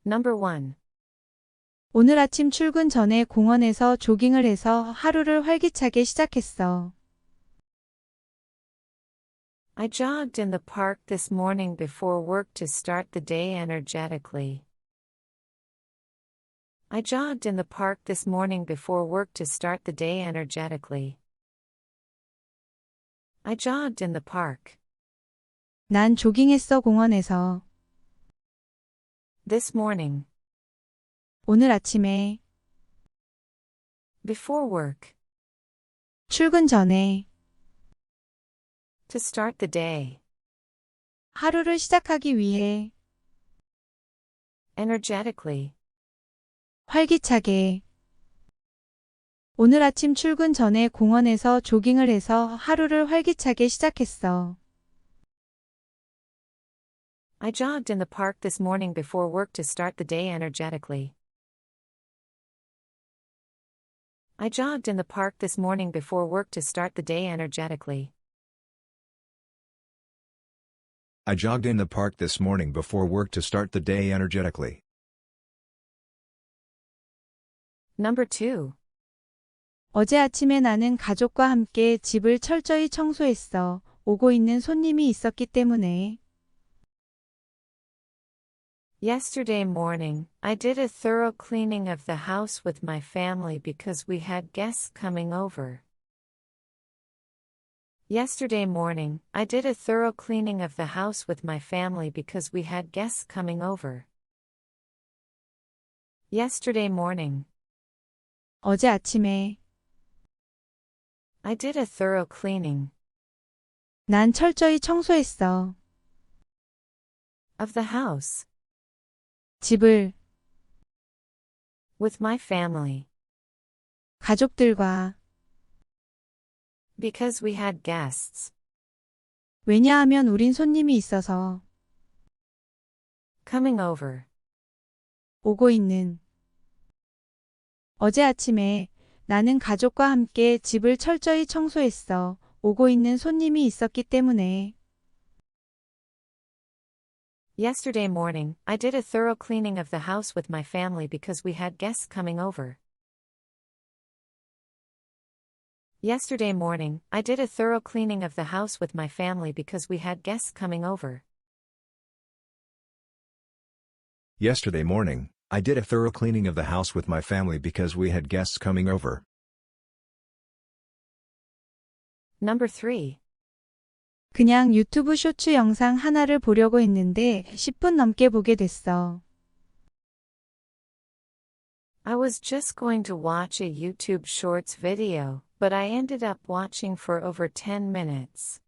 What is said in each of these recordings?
Number 1. 오늘 아침 출근 전에 공원에서 조깅을 해서 하루를 활기차게 시작했어. I jogged in the park this morning before work to start the day energetically. I jogged in the park this morning before work to start the day energetically. I jogged in the park. 난 조깅했어 공원에서. This morning. 오늘 아침에. Before work. 출근 전에. To start the day. 하루를 시작하기 위해. Energetically. 활기차게. 오늘 아침 출근 전에 공원에서 조깅을 해서 하루를 활기차게 시작했어. I jogged in the park this morning before work to start the day energetically. I jogged in the park this morning before work to start the day energetically. I jogged in the park this morning before work to start the day energetically. Number 2. 어제 아침에 나는 가족과 함께 집을 철저히 청소했어. 오고 있는 손님이 있었기 때문에. Yesterday morning, I did a thorough cleaning of the house with my family because we had guests coming over. Yesterday morning, I did a thorough cleaning of the house with my family because we had guests coming over. Yesterday morning. 어제 아침에. I did a thorough cleaning. 난 철저히 청소했어. Of the house. 집을. With my family. 가족들과. Because we had guests. 왜냐하면 우린 손님이 있어서. Coming over. 오고 있는. 어제 아침에 나는 가족과 함께 집을 철저히 청소했어. 오고 있는 손님이 있었기 때문에. Yesterday morning, I did a thorough cleaning of the house with my family because we had guests coming over. Yesterday morning, I did a thorough cleaning of the house with my family because we had guests coming over. Yesterday morning, I did a thorough cleaning of the house with my family because we had guests coming over. Number 3. 그냥 유튜브 쇼츠 영상 하나를 보려고 했는데 10분 넘게 보게 됐어. I was just going to watch a YouTube Shorts video, but I ended up watching for over 10 minutes.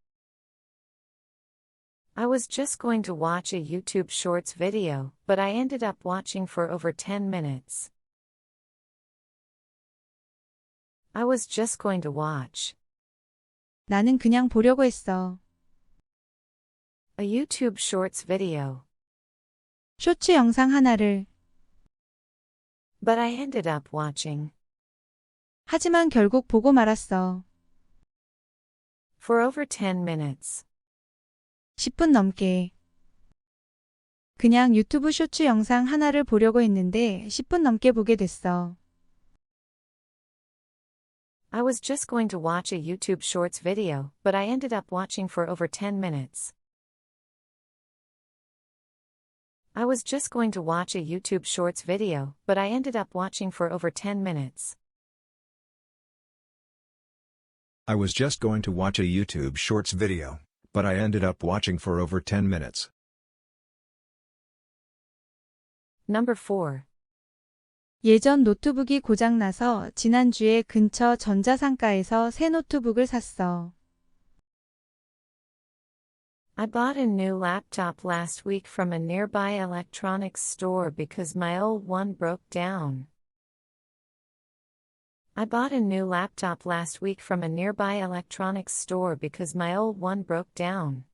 I was just going to watch a YouTube Shorts video, but I ended up watching for over 10 minutes. I was just going to watch. 나는 그냥 보려고 했어. A YouTube Shorts video. 쇼츠 영상 하나를. But I ended up watching. 하지만 결국 보고 말았어. For over 10 minutes. 10분 넘게. 그냥 유튜브 쇼츠 영상 하나를 보려고 했는데 10분 넘게 보게 됐어. I was just going to watch a YouTube Shorts video, but I ended up watching for over 10 minutes. I was just going to watch a YouTube Shorts video, but I ended up watching for over 10 minutes. I was just going to watch a YouTube Shorts video, but I ended up watching for over 10 minutes. Number 4. 예전 노트북이 고장나서 지난주에 근처 전자상가에서 새 노트북을 샀어. I bought a new laptop last week from a nearby electronics store because my old one broke down. I bought a new laptop last week from a nearby electronics store because my old one broke down.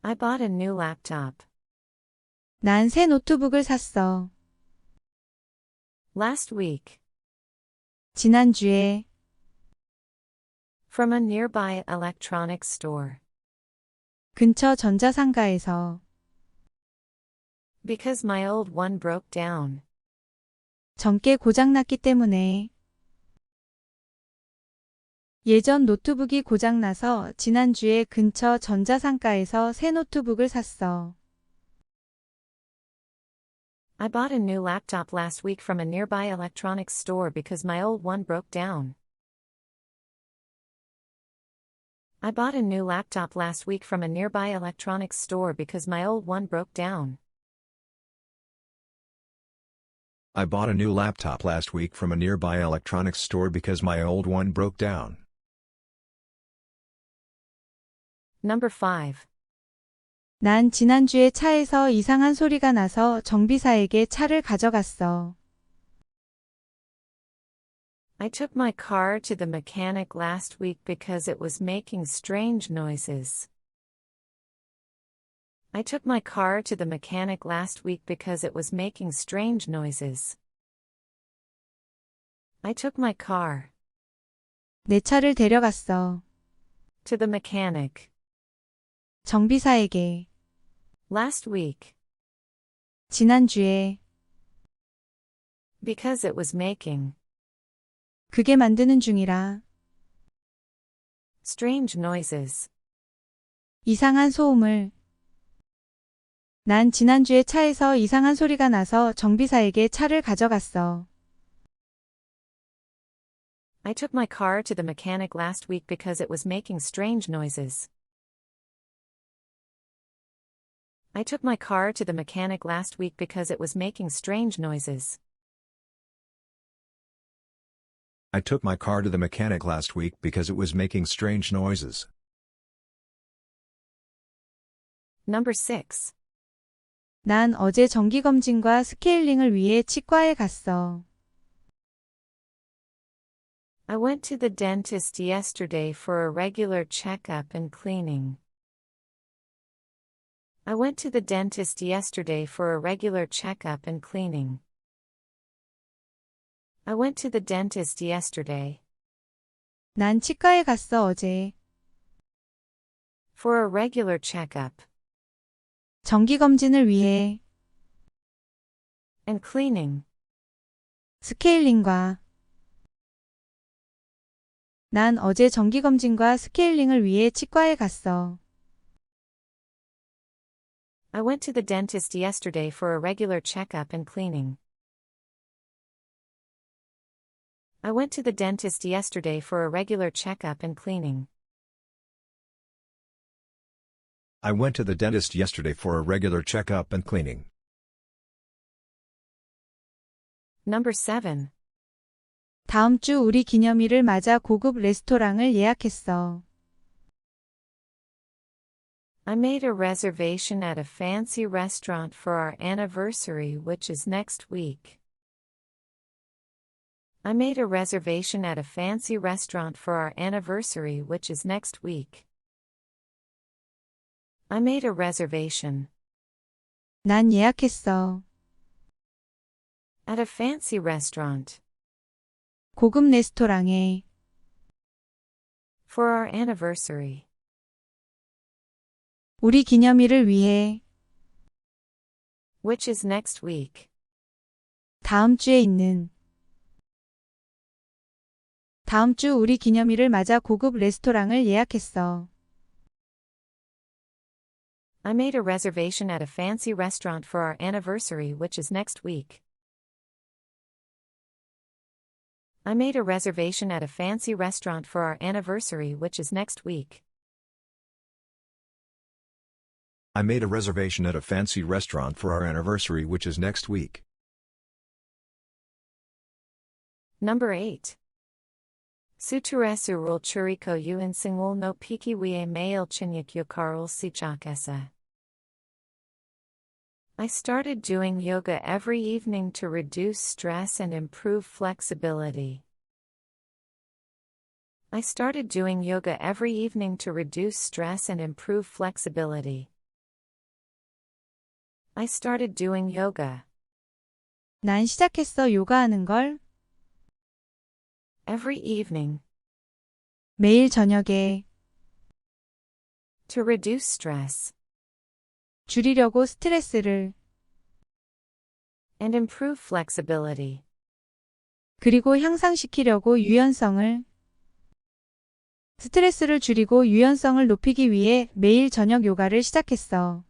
I bought a new laptop. 난 새 노트북을 샀어. Last week. 지난주에. From a nearby electronics store. 근처 전자상가에서. Because my old one broke down. 전께 고장났기 때문에. 예전 노트북이 고장나서 지난주에 근처 전자상가에서 새 노트북을 샀어. I bought a new laptop last week from a nearby electronics store because my old one broke down. I bought a new laptop last week from a nearby electronics store because my old one broke down. I bought a new laptop last week from a nearby electronics store because my old one broke down. Number 5. 난 지난주에 차에서 이상한 소리가 나서 정비사에게 차를 가져갔어. I took my car to the mechanic last week because it was making strange noises. I took my car to the mechanic last week because it was making strange noises. I took my car 내 차를 데려갔어. to the mechanic 정비사에게. last week 지난주에. because it was making 그게 만드는 중이라. strange noises. 이상한 소음을. 난 지난주에 차에서 이상한 소리가 나서 정비사에게 차를 가져갔어. I took my car to the mechanic last week because it was making strange noises. I took my car to the mechanic last week because it was making strange noises. I took my car to the mechanic last week because it was making strange noises. Number 6. 난 어제 정기검진과 스케일링을 위해 치과에 갔어. I went to the dentist yesterday for a regular checkup and cleaning. I went to the dentist yesterday for a regular checkup and cleaning. I went to the dentist yesterday 난 치과에 갔어 어제. for a regular checkup 정기검진을 위해. and cleaning. 스케일링과. 난 어제 정기검진과 스케일링을 위해 치과에 갔어. I went to the dentist yesterday for a regular checkup and cleaning. I went to the dentist yesterday for a regular checkup and cleaning. I went to the dentist yesterday for a regular checkup and cleaning. Number 7. 다음 주 우리 기념일을 맞아 고급 레스토랑을 예약했어. I made a reservation at a fancy restaurant for our anniversary, which is next week. I made a reservation at a fancy restaurant for our anniversary, which is next week. I made a reservation 난 예약했어. at a fancy restaurant 고급 레스토랑에. for our anniversary 우리 기념일을 위해. which is next week. 다음 주에 있는. 다음 주 우리 기념일을 맞아 고급 레스토랑을 예약했어. I made a reservation at a fancy restaurant for our anniversary, which is next week. I made a reservation at a fancy restaurant for our anniversary, which is next week. I made a reservation at a fancy restaurant for our anniversary, which is next week. Number 8. Suturesu churiko yuen singul no piki wie mail chinyuk yokarul sichakesa. I started doing yoga every evening to reduce stress and improve flexibility. I started doing yoga every evening to reduce stress and improve flexibility. I started doing yoga 난 시작했어 요가하는 걸. every evening 매일 저녁에. to reduce stress 줄이려고 스트레스를. and improve flexibility. 그리고 향상시키려고 유연성을 스트레스를 줄이고 유연성을 높이기 위해 매일 저녁 요가를 시작했어.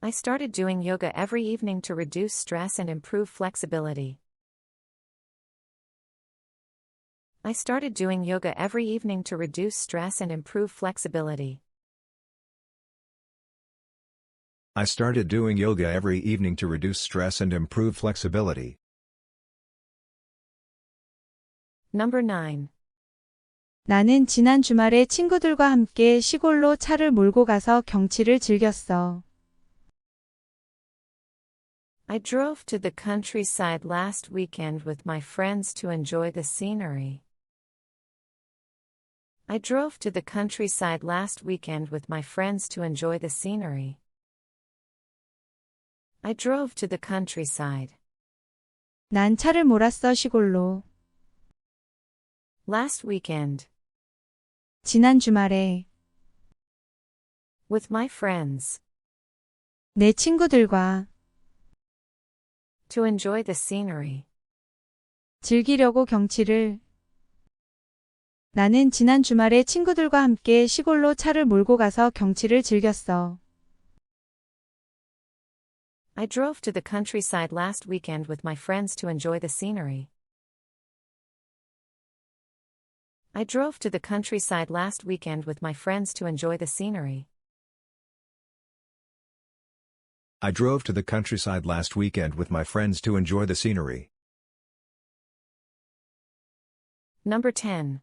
I started doing yoga every evening to reduce stress and improve flexibility. I started doing yoga every evening to reduce stress and improve flexibility. I started doing yoga every evening to reduce stress and improve flexibility. Number 9. 나는 지난 주말에 친구들과 함께 시골로 차를 몰고 가서 경치를 즐겼어. I drove to the countryside last weekend with my friends to enjoy the scenery. I drove to the countryside last weekend with my friends to enjoy the scenery. I drove to the countryside. 난 차를 몰았어 시골로. Last weekend. 지난 주말에 With my friends. 내 친구들과 To enjoy the scenery. 즐기려고 경치를 나는 지난 주말에 친구들과 함께 시골로 차를 몰고 가서 경치를 즐겼어. I drove to the countryside last weekend with my friends to enjoy the scenery. I drove to the countryside last weekend with my friends to enjoy the scenery. I drove to the countryside last weekend with my friends to enjoy the scenery. Number 10.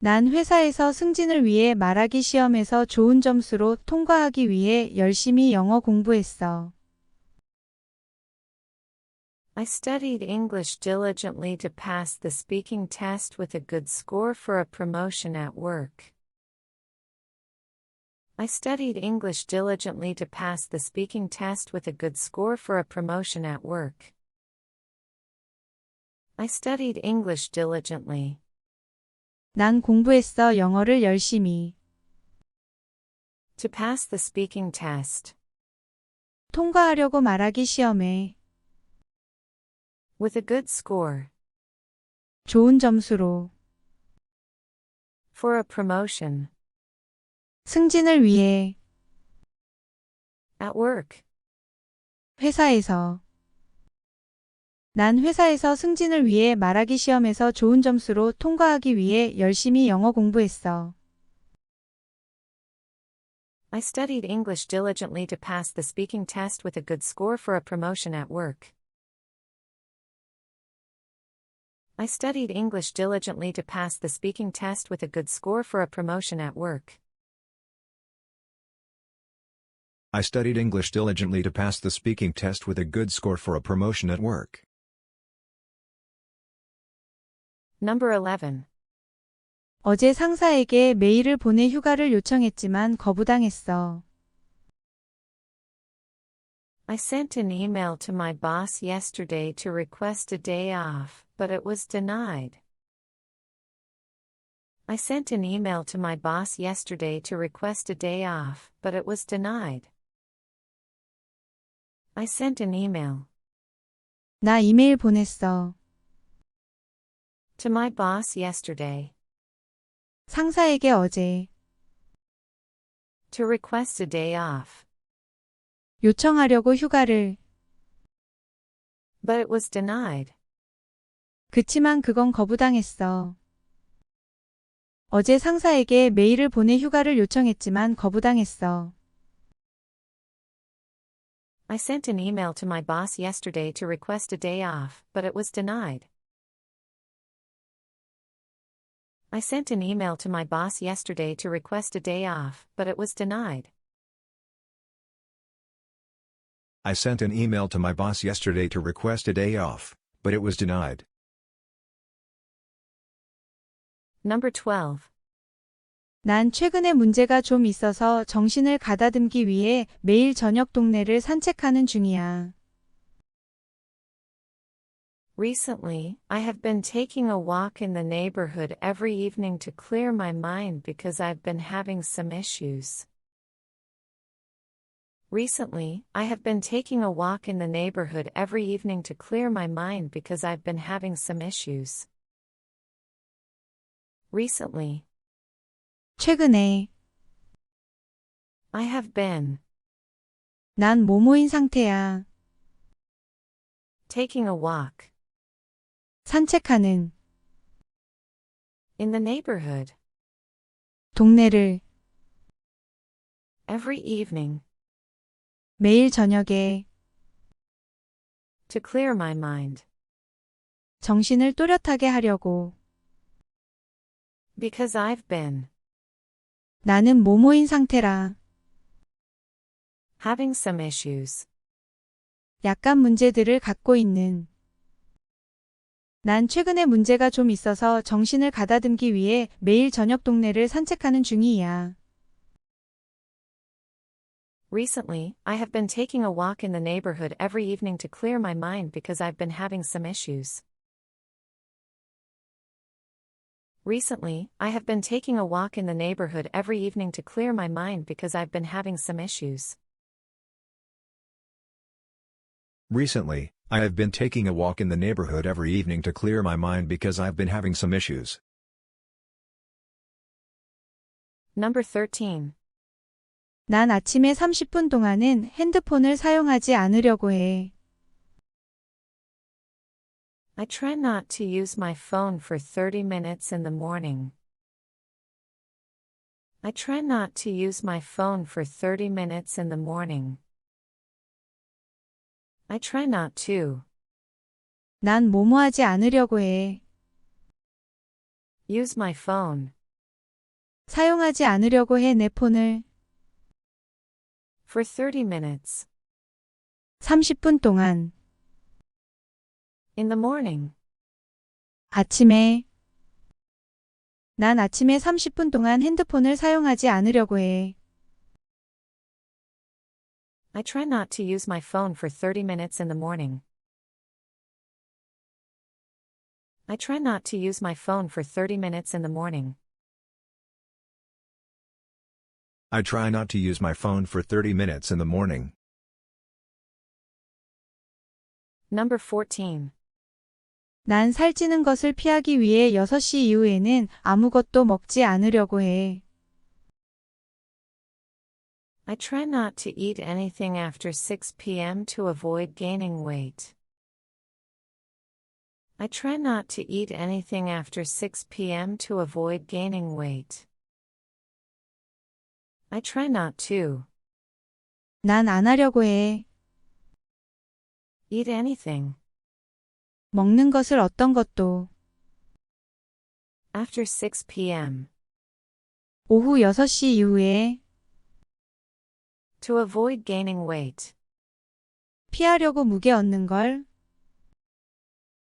난 회사에서 승진을 위해 말하기 시험에서 좋은 점수로 통과하기 위해 열심히 영어 공부했어. I studied English diligently to pass the speaking test with a good score for a promotion at work. I studied English diligently to pass the speaking test with a good score for a promotion at work. I studied English diligently. 난 공부했어 영어를 열심히. To pass the speaking test. 통과하려고 말하기 시험에. With a good score. 좋은 점수로. For a promotion. 승진을 위해. At work. 회사에서. 난 회사에서 승진을 위해 말하기 시험에서 좋은 점수로 통과하기 위해 열심히 영어 공부했어. I studied English diligently to pass the speaking test with a good score for a promotion at work. I studied English diligently to pass the speaking test with a good score for a promotion at work. I studied English diligently to pass the speaking test with a good score for a promotion at work. Number 11. 어제 상사에게 메일을 보내 휴가를 요청했지만 거부당했어. I sent an email to my boss yesterday to request a day off, but it was denied. I sent an email to my boss yesterday to request a day off, but it was denied. I sent an email. 나 이메일 보냈어. To my boss yesterday. 상사에게 어제. To request a day off. 요청하려고 휴가를. But it was denied. 그치만 그건 거부당했어. 어제 상사에게 메일을 보내 휴가를 요청했지만 거부당했어. I sent an email to my boss yesterday to request a day off, but it was denied. I sent an email to my boss yesterday to request a day off, but it was denied. I sent an email to my boss yesterday to request a day off, but it was denied. Number 12. 난 최근에 문제가 좀 있어서 정신을 가다듬기 위해 매일 저녁 동네를 산책하는 중이야. Recently, I have been taking a walk in the neighborhood every evening to clear my mind because I've been having some issues. Recently, I have been taking a walk in the neighborhood every evening to clear my mind because I've been having some issues. Recently, 최근에. I have been 난 모모인 상태야. taking a walk 산책하는. in the neighborhood 동네를. every evening 매일 저녁에. to clear my mind 정신을 또렷하게 하려고. because I've been 나는 모모인 상태라. having some issues. 약간 문제들을 갖고 있는. 난 최근에 문제가 좀 있어서 정신을 가다듬기 위해 매일 저녁 동네를 산책하는 중이야. Recently, I have been taking a walk in the neighborhood every evening to clear my mind because I've been having some issues. Recently, I have been taking a walk in the neighborhood every evening to clear my mind because I've been having some issues. Recently, I have been taking a walk in the neighborhood every evening to clear my mind because I've been having some issues. Number 13. 난 아침에 30분 동안은 핸드폰을 사용하지 않으려고 해. I try not to use my phone for 30 minutes in the morning. I try not to use my phone for 30 minutes in the morning. I try not to 난 뭐뭐하지 않으려고 해. use my phone 사용하지 않으려고 해 내 폰을. for 30 minutes 30분 동안. in the morning. 아침에. 난 아침에 30분 동안 핸드폰을 사용하지 않으려고 해. I try not to use my phone for 30 minutes in the morning. I try not to use my phone for 30 minutes in the morning. I try not to use my phone for 30 minutes in the morning. Number 14. 난 살찌는 것을 피하기 위해 6시 이후에는 아무것도 먹지 않으려고 해. I try not to eat anything after 6 p.m. to avoid gaining weight. I try not to eat anything after 6 p.m. to avoid gaining weight. I try not to 난 안 하려고 해. eat anything 먹는 것을 어떤 것도. after 6 p.m. 오후 6시 이후에. to avoid gaining weight. 피하려고 무게 얻는 걸.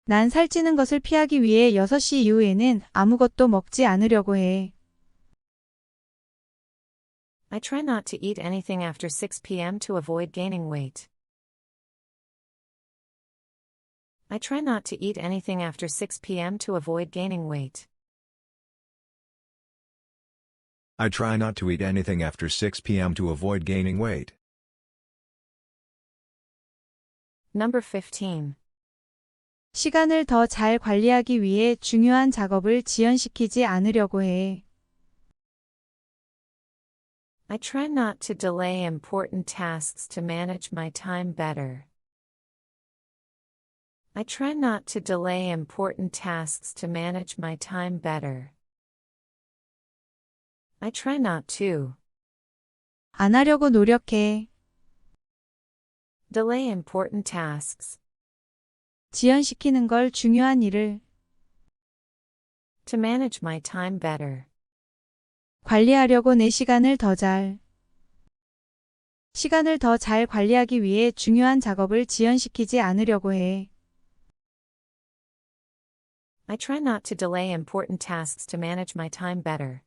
난 살찌는 것을 피하기 위해 6시 이후에는 아무것도 먹지 않으려고 해. I try not to eat anything after 6 p.m. to avoid gaining weight. I try not to eat anything after 6 p.m. to avoid gaining weight. I try not to eat anything after 6 p.m. to avoid gaining weight. Number 15. 시간을 더 잘 관리하기 위해 중요한 작업을 지연시키지 않으려고 해. I try not to delay important tasks to manage my time better. I try not to delay important tasks to manage my time better. I try not to 안 하려고 노력해. delay important tasks 지연시키는 걸 중요한 일을. to manage my time better. 관리하려고 내 시간을 더 잘. 시간을 더 잘 관리하기 위해 중요한 작업을 지연시키지 않으려고 해. I try not to delay important tasks to manage my time better.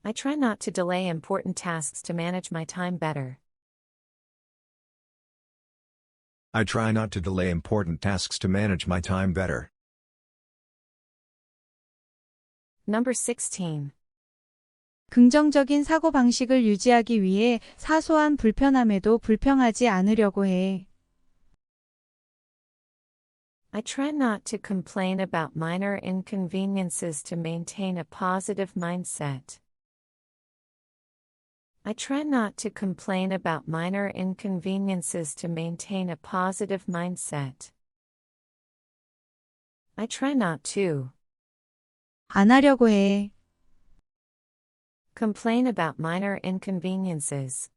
I try not to delay important tasks to manage my time better. I try not to delay important tasks to manage my time better. Number 16. 긍정적인 사고방식을 유지하기 위해 사소한 불편함에도 불평하지 않으려고 해. I try not to complain about minor inconveniences to maintain a positive mindset. I try not to complain about minor inconveniences to maintain a positive mindset. I try not to 안 하려고 해. complain about minor inconveniences.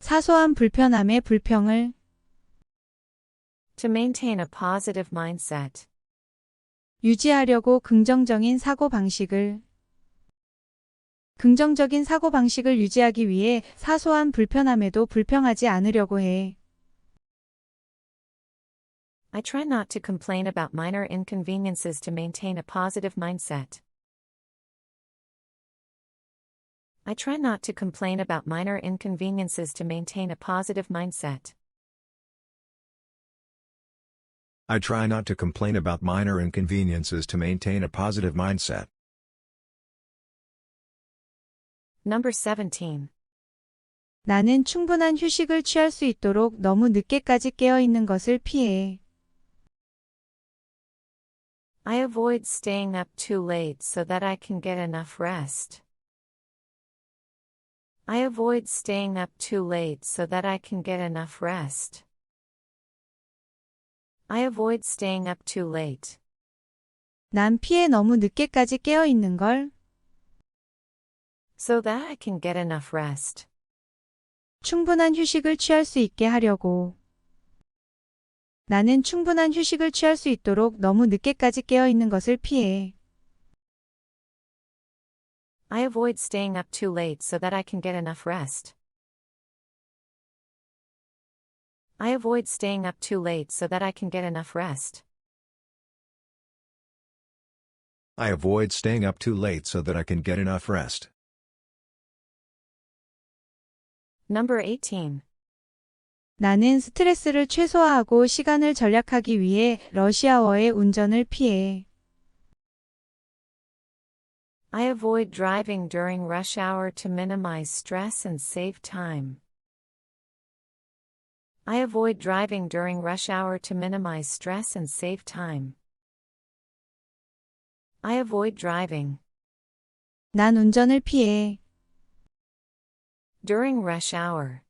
사소한 불편함에 불평을 To maintain a positive mindset. 유지하려고 긍정적인 사고방식을 긍정적인 사고방식을 유지하기 위해 사소한 불편함에도 불평하지 않으려고 해. I try not to complain about minor inconveniences to maintain a positive mindset. I try not to complain about minor inconveniences to maintain a positive mindset. I try not to complain about minor inconveniences to maintain a positive mindset. Number 17. 나는 충분한 휴식을 취할 수 있도록 너무 늦게까지 깨어 있는 것을 피해. I avoid staying up too late so that I can get enough rest. I avoid staying up too late so that I can get enough rest. I avoid staying up too late. 난 피해 너무 늦게까지 깨어 있는 걸 So that I can get enough rest. 충분한 휴식을 취할 수 있게 하려고. 나는 충분한 휴식을 취할 수 있도록 너무 늦게까지 깨어 있는 것을 피해. I avoid staying up too late so that I can get enough rest. I avoid staying up too late so that I can get enough rest. I avoid staying up too late so that I can get enough rest. Number 18. 나는 스트레스를 최소화하고 시간을 절약하기 위해 러시아어의 운전을 피해. I avoid driving during rush hour to minimize stress and save time. I avoid driving during rush hour to minimize stress and save time. I avoid driving 난 운전을 피해. during rush hour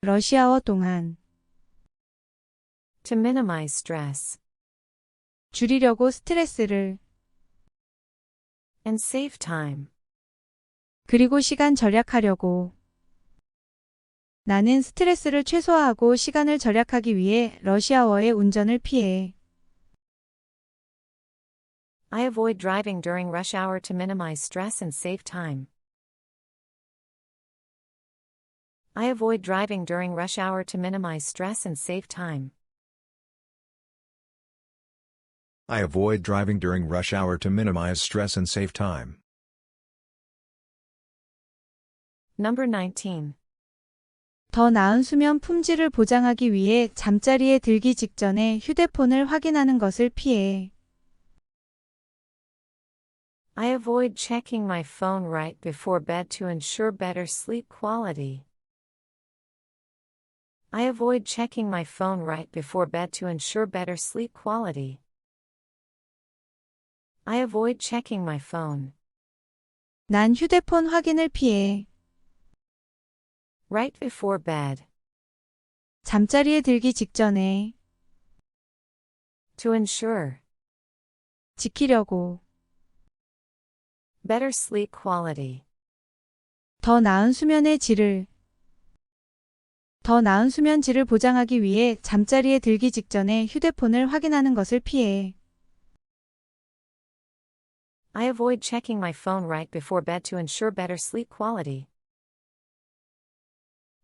러시아어 동안 to minimize stress 줄이려고 스트레스를 and save time. 그리고 시간 절약하려고. 나는 스트레스를 최소화하고 시간을 절약하기 위해 러시아어의 운전을 피해. I avoid driving during rush hour to minimize stress and save time. I avoid driving during rush hour to minimize stress and save time. I avoid driving during rush hour to minimize stress and save time. Number 19. 더 나은 수면 품질을 보장하기 위해 잠자리에 들기 직전에 휴대폰을 확인하는 것을 피해. I avoid checking my phone right before bed to ensure better sleep quality. I avoid checking my phone right before bed to ensure better sleep quality. I avoid checking my phone 난 휴대폰 확인을 피해. right before bed 잠자리에 들기 직전에 to ensure 지키려고. better sleep quality. 더 나은 수면의 질을 더 나은 수면 질을 보장하기 위해 잠자리에 들기 직전에 휴대폰을 확인하는 것을 피해. I avoid checking my phone right before bed to ensure better sleep quality.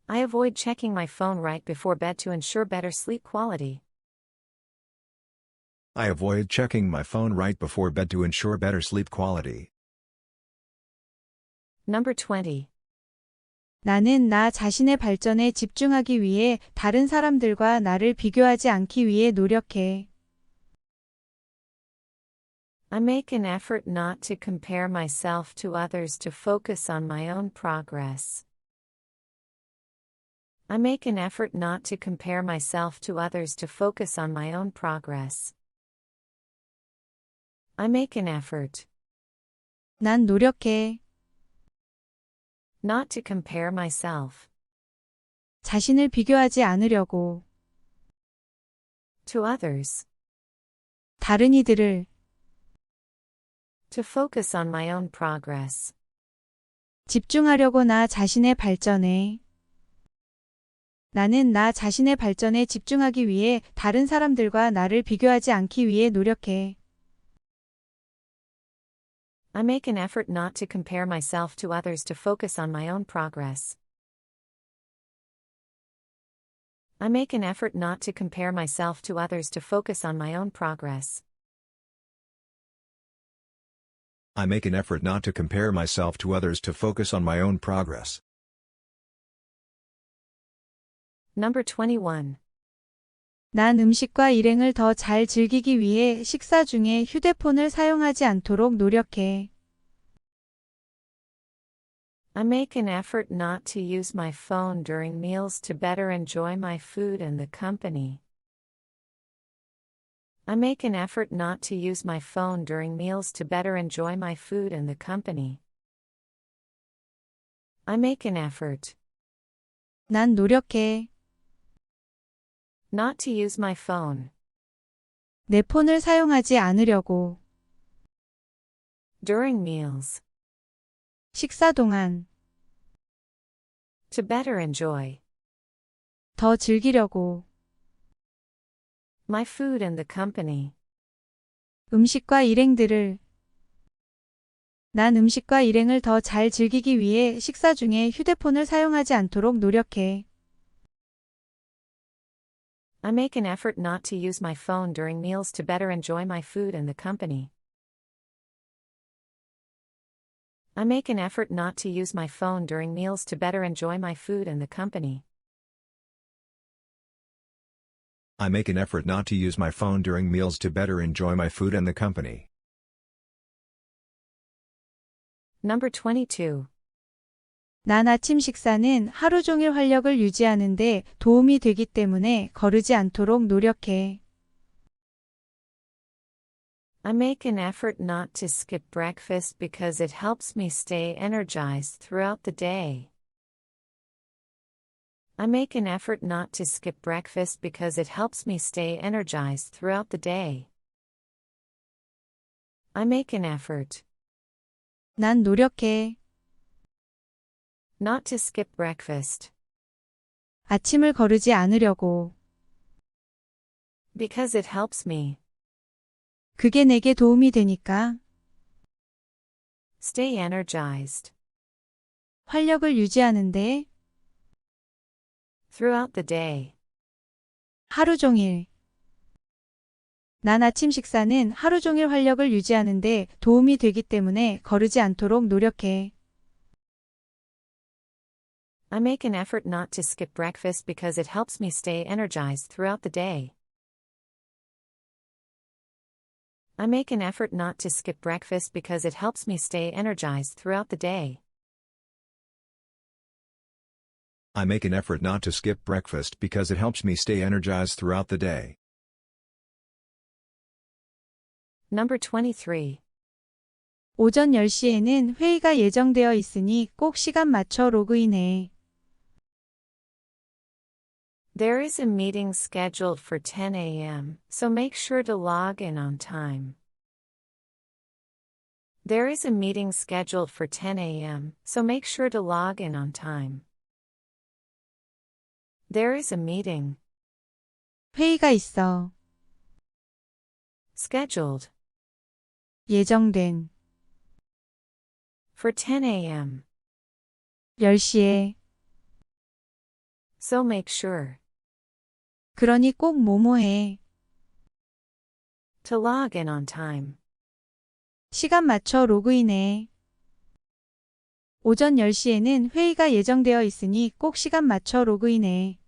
I avoid checking my phone right before bed to ensure better sleep quality. I avoid checking my phone right before bed to ensure better sleep quality. Number 20. 나는 나 자신의 발전에 집중하기 위해 다른 사람들과 나를 비교하지 않기 위해 노력해. I make an effort not to compare myself to others to focus on my own progress. I make an effort not to compare myself to others to focus on my own progress. I make an effort 난 노력해. not to compare myself 자신을 비교하지 않으려고. to others, 다른 이들을. to focus on my own progress. 집중하려고 나 자신의 발전에. 나는 나 자신의 발전에 집중하기 위해 다른 사람들과 나를 비교하지 않기 위해 노력해. I make an effort not to compare myself to others to focus on my own progress. I make an effort not to compare myself to others to focus on my own progress. I make an effort not to compare myself to others to focus on my own progress. Number 21. 난 음식과 일행을 더 잘 즐기기 위해 식사 중에 휴대폰을 사용하지 않도록 노력해. I make an effort not to use my phone during meals to better enjoy my food and the company. I make an effort not to use my phone during meals to better enjoy my food and the company. I make an effort 난 노력해. not to use my phone 내 폰을 사용하지 않으려고. during meals 식사 동안. to better enjoy 더 즐기려고. my food and the company. 음식과 일행들을. 난 음식과 일행을 더 잘 즐기기 위해 식사 중에 휴대폰을 사용하지 않도록 노력해. I make an effort not to use my phone during meals to better enjoy my food and the company. I make an effort not to use my phone during meals to better enjoy my food and the company. I make an effort not to use my phone during meals to better enjoy my food and the company. Number 22. 난 아침 식사는 하루 종일 활력을 유지하는데 도움이 되기 때문에 거르지 않도록 노력해. I make an effort not to skip breakfast because it helps me stay energized throughout the day. I make an effort not to skip breakfast because it helps me stay energized throughout the day. I make an effort 난 노력해. not to skip breakfast 아침을 거르지 않으려고. because it helps me 그게 내게 도움이 되니까. stay energized 활력을 유지하는데. throughout the day. 하루 종일. 난 아침 식사는 하루 종일 활력을 유지하는데 도움이 되기 때문에 거르지 않도록 노력해. I make an effort not to skip breakfast because it helps me stay energized throughout the day. I make an effort not to skip breakfast because it helps me stay energized throughout the day. I make an effort not to skip breakfast because it helps me stay energized throughout the day. Number 23. 오전 10시에는 회의가 예정되어 있으니 꼭 시간 맞춰 로그인해. There is a meeting scheduled for 10 a.m., so make sure to log in on time. There is a meeting scheduled for 10 a.m., so make sure to log in on time. There is a meeting 회의가 있어. scheduled 예정된. for 10 a.m., 10시에. so make sure 그러니 꼭 뭐뭐해. to log in on time. 시간 맞춰 로그인해. 오전 10시에는 회의가 예정되어 있으니 꼭 시간 맞춰 로그인해.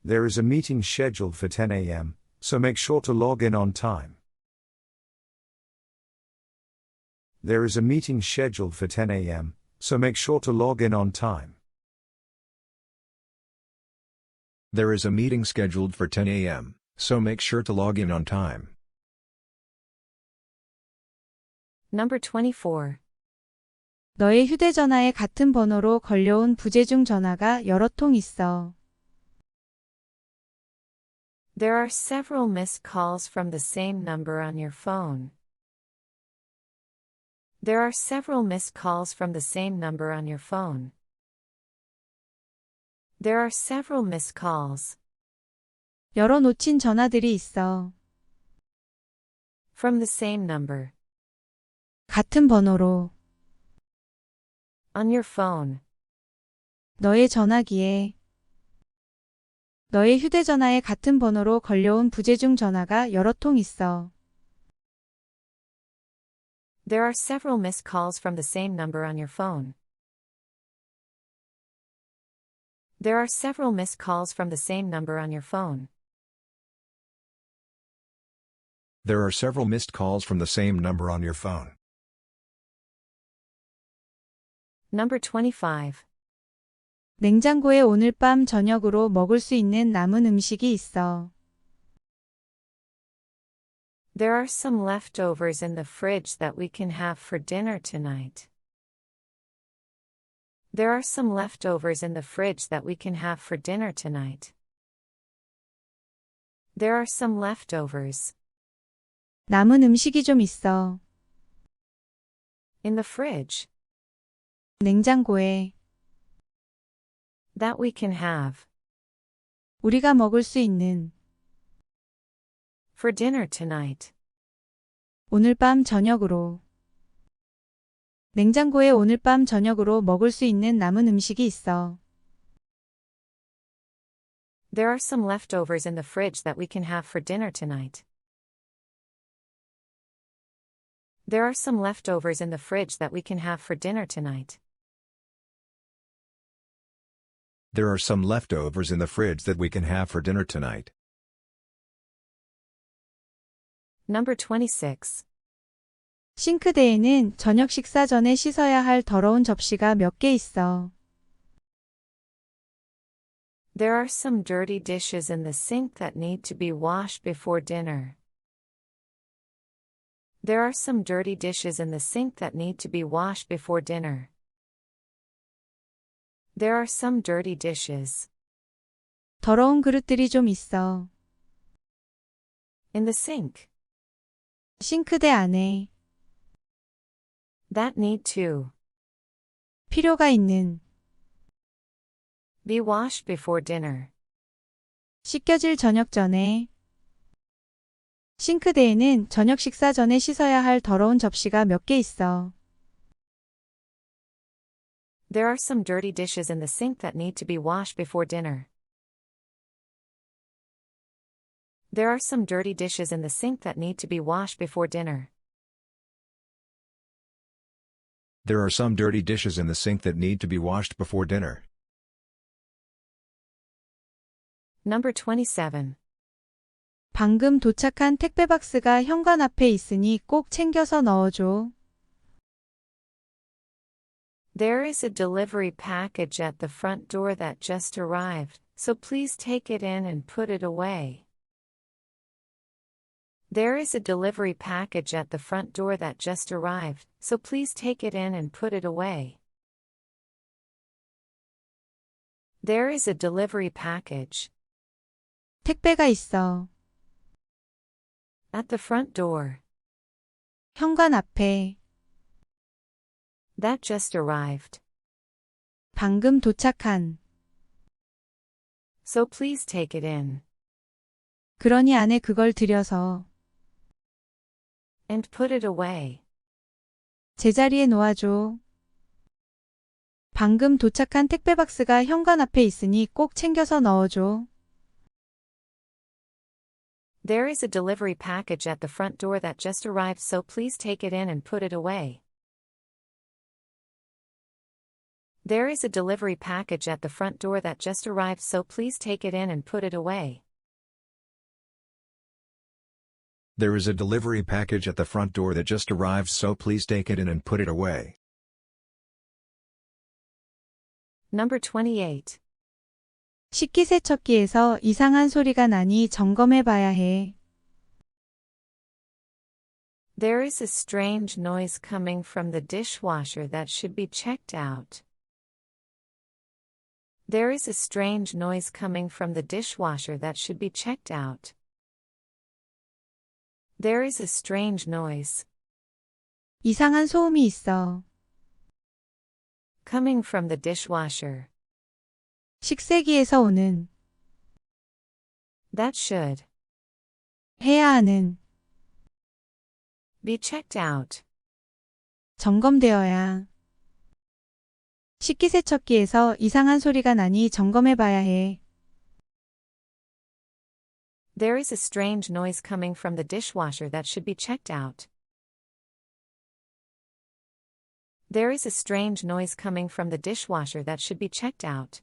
There is a meeting scheduled for 10 a.m., so make sure to log in on time. There is a meeting scheduled for 10 a.m., so make sure to log in on time. There is a meeting scheduled for 10 a.m., so make sure to log in on time. Number 24. 너의 휴대전화에 같은 번호로 걸려온 부재중 전화가 여러 통 있어. There are several missed calls from the same number on your phone. There are several missed calls from the same number on your phone. There are several missed calls. 여러 놓친 전화들이 있어. From the same number. 같은 번호로. On your phone. 너의 전화기에. 너의 휴대전화에 같은 번호로 걸려온 부재중 전화가 여러 통 있어. There are several missed calls from the same number on your phone. There are several missed calls from the same number on your phone. There are several missed calls from the same number on your phone. Number 25. 냉장고에 오늘 밤 저녁으로 먹을 수 있는 남은 음식이 있어. There are some leftovers in the fridge that we can have for dinner tonight. There are some leftovers in the fridge that we can have for dinner tonight. There are some leftovers. 남은 음식이 좀 있어. In the fridge. 냉장고에. That we can have. 우리가 먹을 수 있는. For dinner tonight. 오늘 밤 저녁으로. 냉장고에 오늘 밤 저녁으로 먹을 수 있는 남은 음식이 있어. There are some leftovers in the fridge that we can have for dinner tonight. There are some leftovers in the fridge that we can have for dinner tonight. There are some leftovers in the fridge that we can have for dinner tonight. Number 26. 싱크대에는 저녁 식사 전에 씻어야 할 더러운 접시가 몇 개 있어. There are some dirty dishes in the sink that need to be washed before dinner. There are some dirty dishes in the sink that need to be washed before dinner. There are some dirty dishes. 더러운 그릇들이 좀 있어. In the sink. 싱크대 안에. That need to. 필요가 있는. Be washed before dinner. 씻겨질 저녁 전에. 싱크대에는 저녁 식사 전에 씻어야 할 더러운 접시가 몇 개 있어. There are some dirty dishes in the sink that need to be washed before dinner. There are some dirty dishes in the sink that need to be washed before dinner. There are some dirty dishes in the sink that need to be washed before dinner. Number 27. 방금 도착한 택배 박스가 현관 앞에 있으니 꼭 챙겨서 넣어줘. There is a delivery package at the front door that just arrived, so please take it in and put it away. There is a delivery package at the front door that just arrived, so please take it in and put it away. There is a delivery package. 택배가 있어. At the front door. 현관 앞에. That just arrived. 방금 도착한. So please take it in. 그러니 안에 그걸 들여서. And put it away. 제자리에 놓아줘. 방금 도착한 택배 박스가 현관 앞에 있으니 꼭 챙겨서 넣어줘. There is a delivery package at the front door that just arrived, so please take it in and put it away. There is a delivery package at the front door that just arrived, so please take it in and put it away. There is a delivery package at the front door that just arrived, so please take it in and put it away. Number 28. 식기세척기에서 이상한 소리가 나니 점검해 봐야 해. There is a strange noise coming from the dishwasher that should be checked out. There is a strange noise coming from the dishwasher that should be checked out. There is a strange noise 이상한 소음이 있어. coming from the dishwasher 식세기에서 오는 that should 해야 하는 be checked out. 점검되어야. 식기세척기에서 이상한 소리가 나니 점검해 봐야 해. There is a strange noise coming from the dishwasher that should be checked out. There is a strange noise coming from the dishwasher that should be checked out.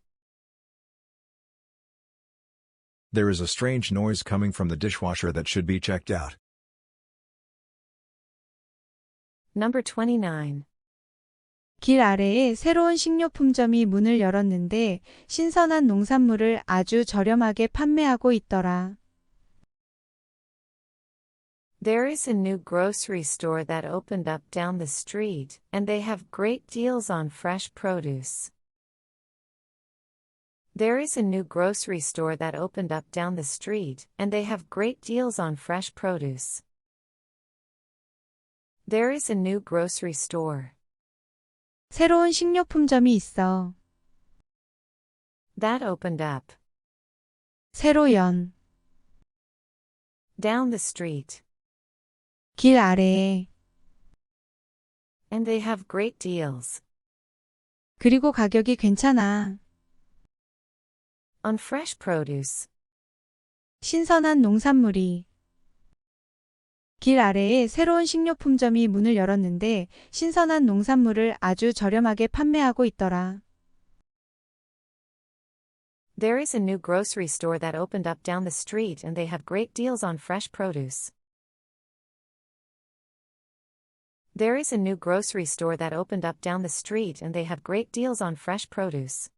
There is a strange noise coming from the dishwasher that should be checked out. Number 29. 길 아래에 새로운 식료품점이 문을 열었는데 신선한 농산물을 아주 저렴하게 판매하고 있더라. There is a new grocery store that opened up down the street, and they have great deals on fresh produce. There is a new grocery store that opened up down the street, and they have great deals on fresh produce. There is a new grocery store 새로운 식료품점이 있어. that opened up 새로 연. down the street, 길 아래에. and they have great deals 그리고 가격이 괜찮아. on fresh produce. 신선한 농산물이. 길 아래에 새로운 식료품점이 문을 열었는데 신선한 농산물을 아주 저렴하게 판매하고 있더라. There is a new grocery store that opened up down the street, and they have great deals on fresh produce. There is a new grocery store that opened up down the street, and they have great deals on fresh produce.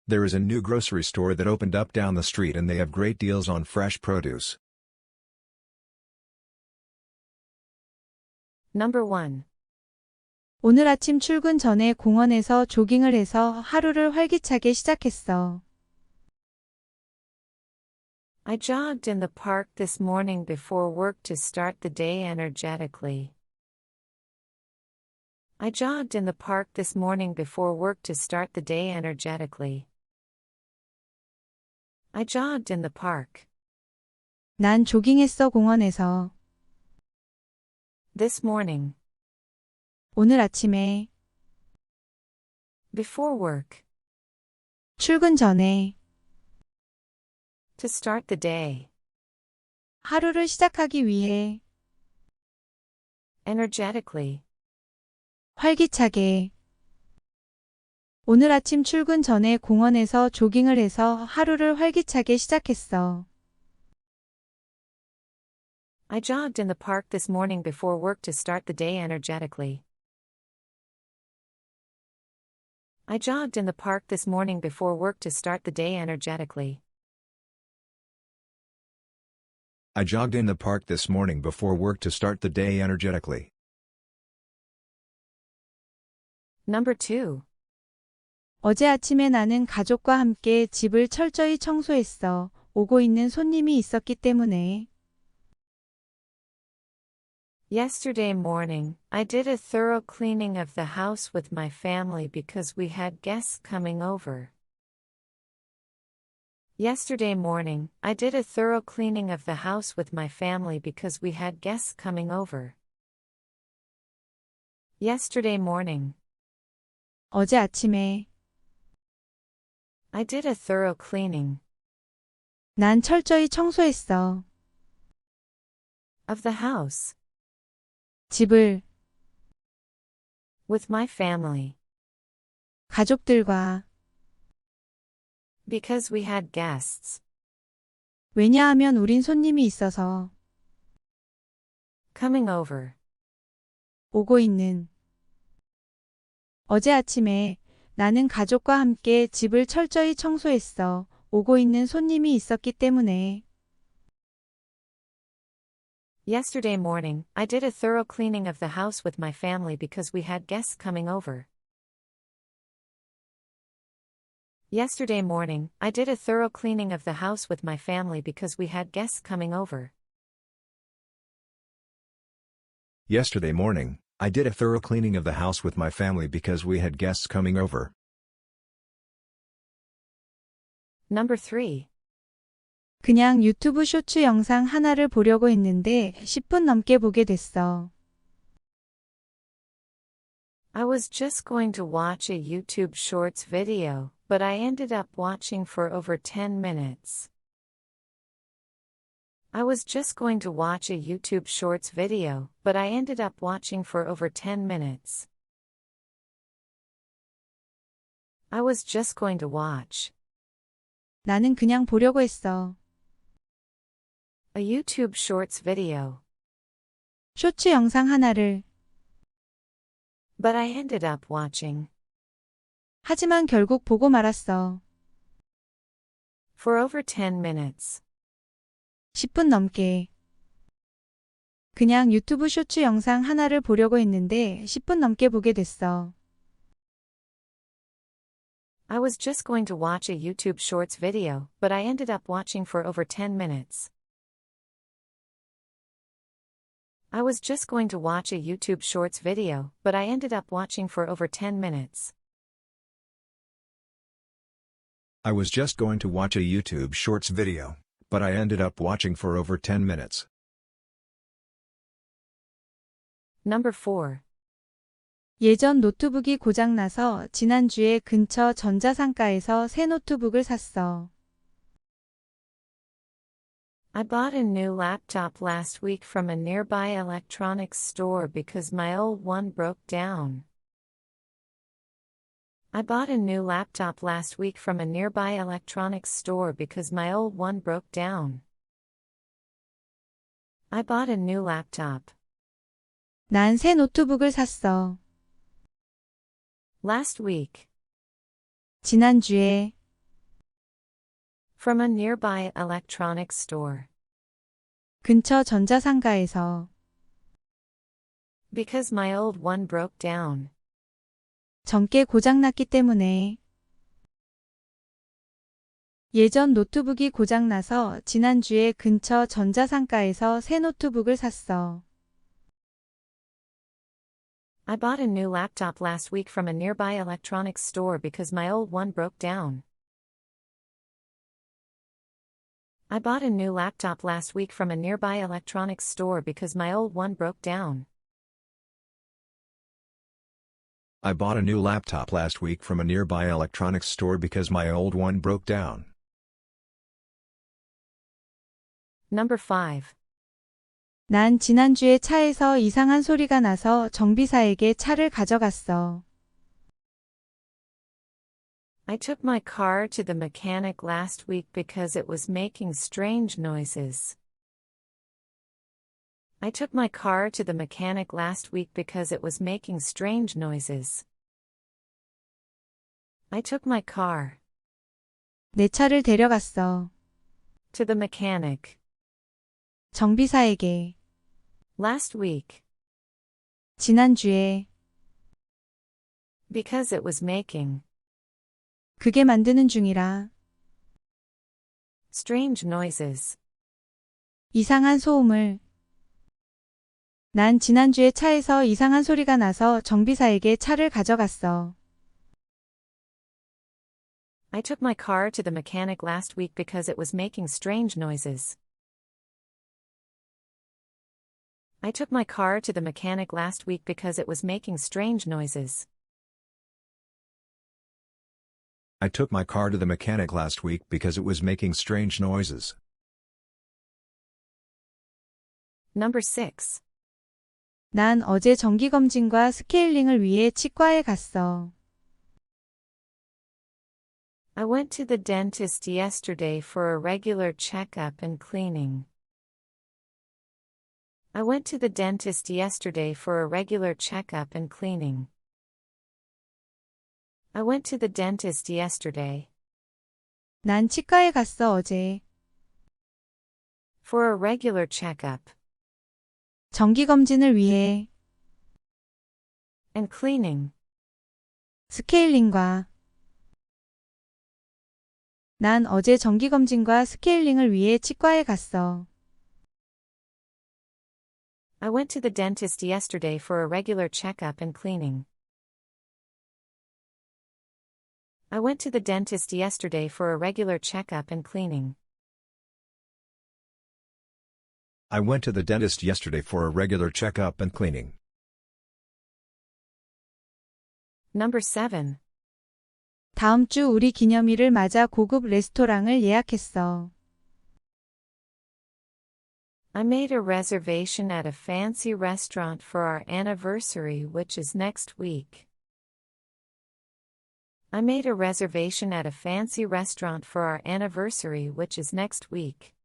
There is a new grocery store that opened up down the street and they have great deals on fresh produce. Number 1. 오늘 아침 출근 전에 공원에서 조깅을 해서 하루를 활기차게 시작했어. I jogged in the park this morning before work to start the day energetically. I jogged in the park this morning before work to start the day energetically. I jogged in the park 난 조깅했어 공원에서. this morning 오늘 아침에. before work 출근 전에. to start the day 하루를 시작하기 위해. energetically. 활기차게. 오늘 아침 출근 전에 공원에서 조깅을 해서 하루를 활기차게 시작했어. I jogged in the park this morning before work to start the day energetically. I jogged in the park this morning before work to start the day energetically. I jogged in the park this morning before work to start the day energetically. Number 2. 어제 아침에 나는 가족과 함께 집을 철저히 청소했어. 오고 있는 손님이 있었기 때문에. Yesterday morning, I did a thorough cleaning of the house with my family because we had guests coming over. Yesterday morning, I did a thorough cleaning of the house with my family because we had guests coming over. Yesterday morning, 어제 아침에. I did a thorough cleaning 난 철저히 청소했어. of the house 집을. with my family 가족들과. because we had guests 왜냐하면 우린 손님이 있어서. Coming over. 오고 있는. 어제 아침에 나는 가족과 함께 집을 철저히 청소했어. 오고 있는 손님이 있었기 때문에. Yesterday morning, I did a thorough cleaning of the house with my family because we had guests coming over. Yesterday morning, I did a thorough cleaning of the house with my family because we had guests coming over. Yesterday morning, I did a thorough cleaning of the house with my family because we had guests coming over. Number 3. 그냥 유튜브 쇼츠 영상 하나를 보려고 했는데 10분 넘게 보게 됐어. I was just going to watch a YouTube Shorts video, but I ended up watching for over 10 minutes. I was just going to watch a YouTube Shorts video, but I ended up watching for over 10 minutes. I was just going to watch 나는 그냥 보려고 했어. a YouTube Shorts video, 쇼츠 영상 하나를. but I ended up watching 하지만 결국 보고 말았어. for over 10 minutes. 10분 넘게. 그냥 유튜브 쇼츠 영상 하나를 보려고 했는데 10분 넘게 보게 됐어. I was just going to watch a YouTube Shorts video, but I ended up watching for over 10 minutes. I was just going to watch a YouTube Shorts video, but I ended up watching for over 10 minutes. I was just going to watch a YouTube Shorts video, but I ended up watching for over 10 minutes. Number 4. 예전 노트북이 고장나서 지난주에 근처 전자상가에서 새 노트북을 샀어. I bought a new laptop last week from a nearby electronics store because my old one broke down. I bought a new laptop last week from a nearby electronics store because my old one broke down. I bought a new laptop 난 새 노트북을 샀어. last week 지난주에 from a nearby electronics store 근처 전자상가에서 because my old one broke down. 전께 고장났기 때문에. 예전 노트북이 고장나서 지난주에 근처 전자상가에서 새 노트북을 샀어. I bought a new laptop last week from a nearby electronics store because my old one broke down. I bought a new laptop last week from a nearby electronics store because my old one broke down. I bought a new laptop last week from a nearby electronics store because my old one broke down. Number 5. 난 지난주에 차에서 이상한 소리가 나서 정비사에게 차를 가져갔어. I took my car to the mechanic last week because it was making strange noises. I took my car to the mechanic last week because it was making strange noises. I took my car 내 차를 데려갔어. to the mechanic 정비사에게. last week 지난주에. because it was making 그게 만드는 중이라. strange noises. 이상한 소음을. 난 지난주에 차에서 이상한 소리가 나서 정비사에게 차를 가져갔어. I took my car to the mechanic last week because it was making strange noises. I took my car to the mechanic last week because it was making strange noises. I took my car to the mechanic last week because it was making strange noises. Number 6. 난 어제 정기검진과 스케일링을 위해 치과에 갔어. I went to the dentist yesterday for a regular checkup and cleaning. I went to the dentist yesterday for a regular checkup and cleaning. I went to the dentist yesterday. 난 치과에 갔어 어제. For a regular checkup. 정기검진을 위해. And cleaning. 스케일링과. 난 어제 정기검진과 스케일링을 위해 치과에 갔어. I went to the dentist yesterday for a regular checkup and cleaning. I went to the dentist yesterday for a regular checkup and cleaning. I went to the dentist yesterday for a regular checkup and cleaning. Number 7. 다음 주 우리 기념일을 맞아 고급 레스토랑을 예약했어. I made a reservation at a fancy restaurant for our anniversary, which is next week. I made a reservation at a fancy restaurant for our anniversary, which is next week.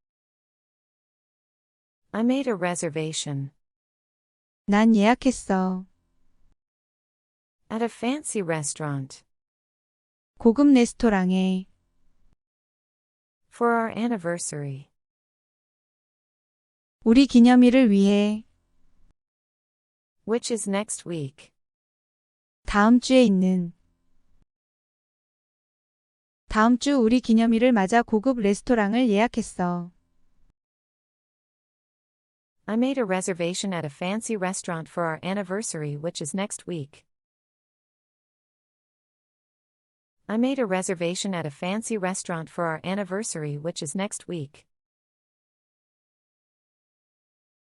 I made a reservation. 난 예약했어. At a fancy restaurant. 고급 레스토랑에. For our anniversary. 우리 기념일을 위해. Which is next week. 다음 주에 있는. 다음 주 우리 기념일을 맞아 고급 레스토랑을 예약했어. I made a reservation at a fancy restaurant for our anniversary, which is next week. I made a reservation at a fancy restaurant for our anniversary, which is next week.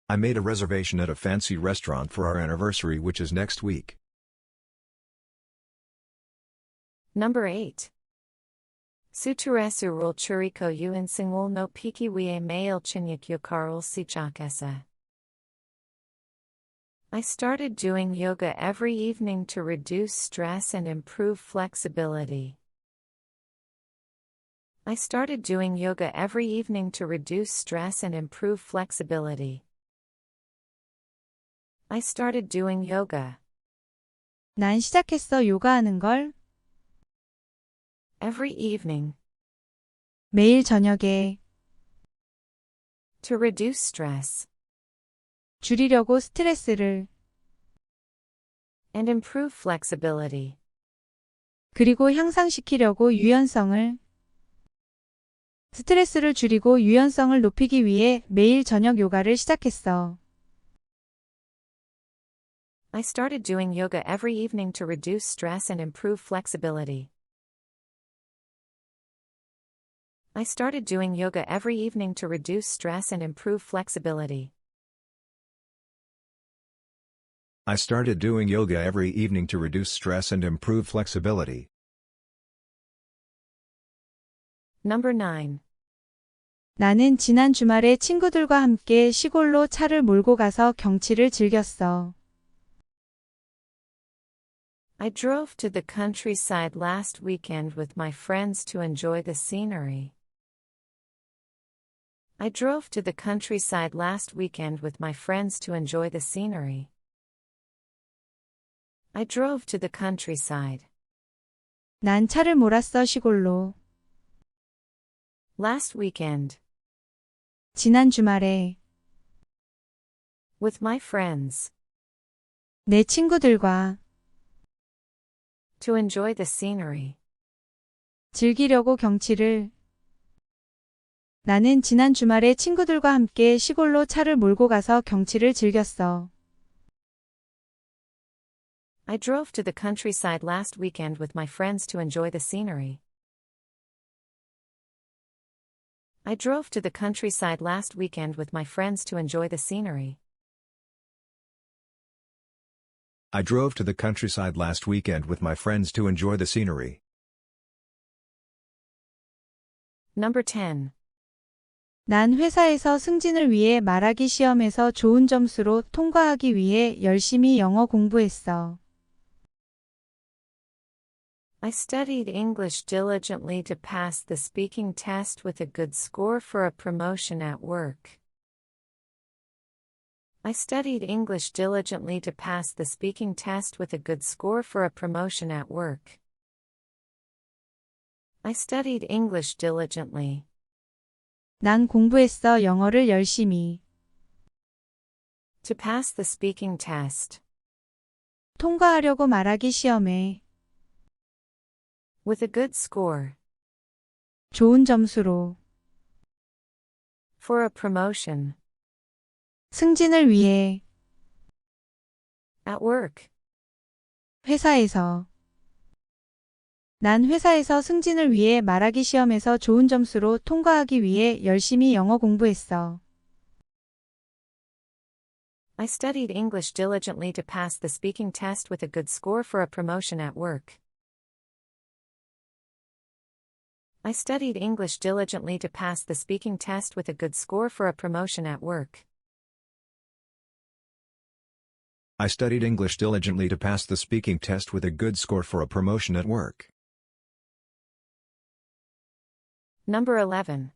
I made a reservation at a fancy restaurant for our anniversary, which is next week. Number 8. Suturesu churiko uinsingul no piki wie mail chinyuk yokarul sichakesa. I started doing yoga every evening to reduce stress and improve flexibility. I started doing yoga every evening to reduce stress and improve flexibility. I started doing yoga. 난 시작했어 요가하는 걸. Every evening. 매일 저녁에. To reduce stress. 줄이려고 스트레스를. And improve flexibility. 그리고 향상시키려고 유연성을. 스트레스를 줄이고 유연성을 높이기 위해 매일 저녁 요가를 시작했어. I started doing yoga every evening to reduce stress and improve flexibility. I started doing yoga every evening to reduce stress and improve flexibility. I started doing yoga every evening to reduce stress and improve flexibility. Number 9. 나는 지난 주말에 친구들과 함께 시골로 차를 몰고 가서 경치를 즐겼어. I drove to the countryside last weekend with my friends to enjoy the scenery. I drove to the countryside last weekend with my friends to enjoy the scenery. I drove to the countryside. 난 차를 몰았어 시골로. Last weekend. 지난 주말에. With my friends. 내 친구들과. To enjoy the scenery. 즐기려고 경치를. 나는 지난 주말에 친구들과 함께 시골로 차를 몰고 가서 경치를 즐겼어. I drove to the countryside last weekend with my friends to enjoy the scenery. I drove to the countryside last weekend with my friends to enjoy the scenery. I drove to the countryside last weekend with my friends to enjoy the scenery. Number 10. 난 회사에서 승진을 위해 말하기 시험에서 좋은 점수로 통과하기 위해 열심히 영어 공부했어. I studied English diligently to pass the speaking test with a good score for a promotion at work. I studied English diligently to pass the speaking test with a good score for a promotion at work. I studied English diligently. 난 공부했어 영어를 열심히. To pass the speaking test. 통과하려고 말하기 시험에. With a good score. 좋은 점수로. For a promotion. 승진을 위해. At work. 회사에서. 난 회사에서 승진을 위해 말하기 시험에서 좋은 점수로 통과하기 위해 열심히 영어 공부했어. I studied English diligently to pass the speaking test with a good score for a promotion at work. I studied English diligently to pass the speaking test with a good score for a promotion at work. I studied English diligently to pass the speaking test with a good score for a promotion at work. Number 11.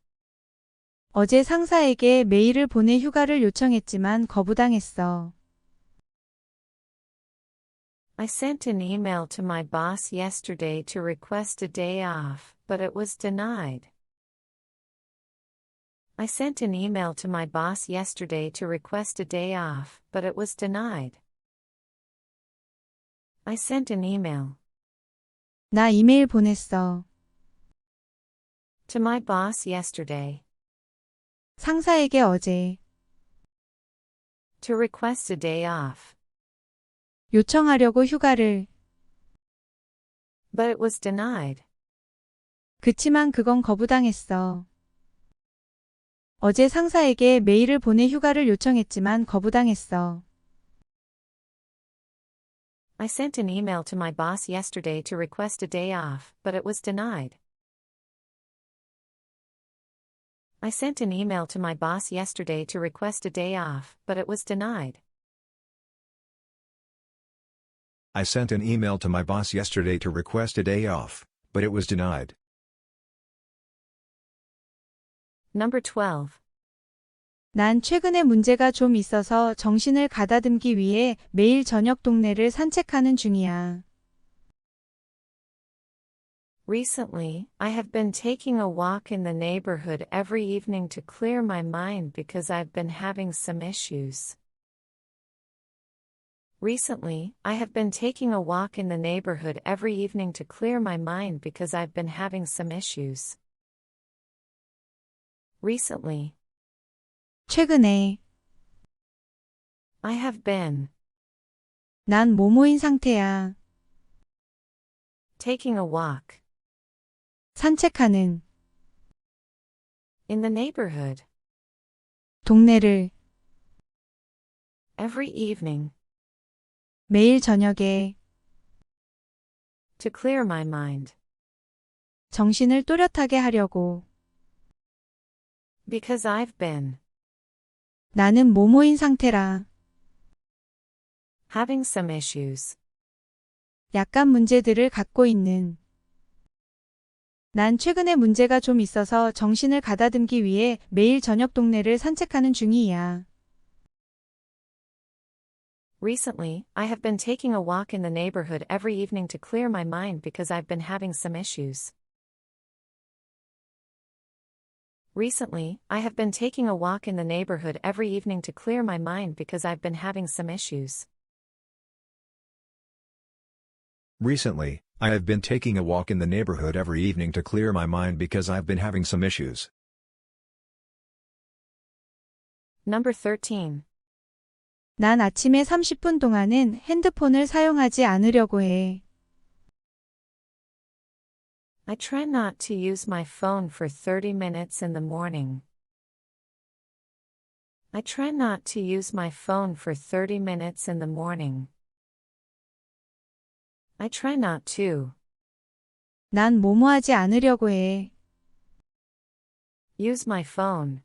어제 상사에게 메일을 보내 휴가를 요청했지만 거부당했어. I sent an email to my boss yesterday to request a day off, but it was denied. I sent an email to my boss yesterday to request a day off, but it was denied. I sent an email. 나 이메일 보냈어. To my boss yesterday. 상사에게 어제. To request a day off. 요청하려고 휴가를. But it was denied. 그치만 그건 거부당했어. 어제 상사에게 메일을 보내 휴가를 요청했지만 거부당했어. I sent an email to my boss yesterday to request a day off, but it was denied. I sent an email to my boss yesterday to request a day off, but it was denied. I sent an email to my boss yesterday to request a day off, but it was denied. Number 12. 난 최근에 문제가 좀 있어서 정신을 가다듬기 위해 매일 저녁 동네를 산책하는 중이야. Recently, I have been taking a walk in the neighborhood every evening to clear my mind because I've been having some issues. Recently, I have been taking a walk in the neighborhood every evening to clear my mind because I've been having some issues. Recently. 최근에. I have been. 난 모모인 상태야. Taking a walk. 산책하는. In the neighborhood. 동네를. Every evening. 매일 저녁에. To clear my mind. 정신을 또렷하게 하려고. Because I've been. 나는 모모인 상태라. Having some issues. 약간 문제들을 갖고 있는. 난 최근에 문제가 좀 있어서 정신을 가다듬기 위해 매일 저녁 동네를 산책하는 중이야. Recently, I have been taking a walk in the neighborhood every evening to clear my mind because I've been having some issues. Recently, I have been taking a walk in the neighborhood every evening to clear my mind because I've been having some issues. Recently, I have been taking a walk in the neighborhood every evening to clear my mind because I've been having some issues. Number 13. 난 아침에 30분 동안은 핸드폰을 사용하지 않으려고 해. I try not to use my phone for 30 minutes in the morning. I try not to use my phone for 30 minutes in the morning. I try not to. 난 뭐뭐하지 않으려고 해. Use my phone.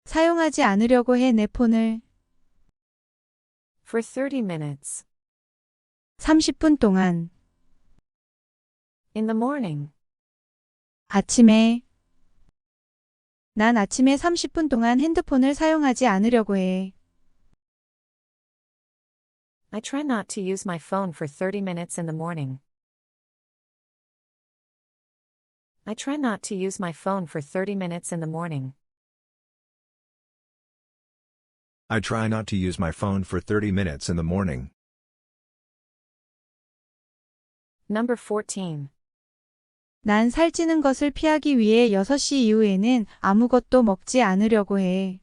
사용하지 않으려고 해 내 폰을. For 30 minutes. 30분 동안. In the morning. 아침에. 난 아침에 30분 동안 핸드폰을 사용하지 않으려고 해. I try not to use my phone for 30 minutes in the morning. I try not to use my phone for 30 minutes in the morning. I try not to use my phone for 30 minutes in the morning. Number 14. 난 살찌는 것을 피하기 위해 6시 이후에는 아무것도 먹지 않으려고 해.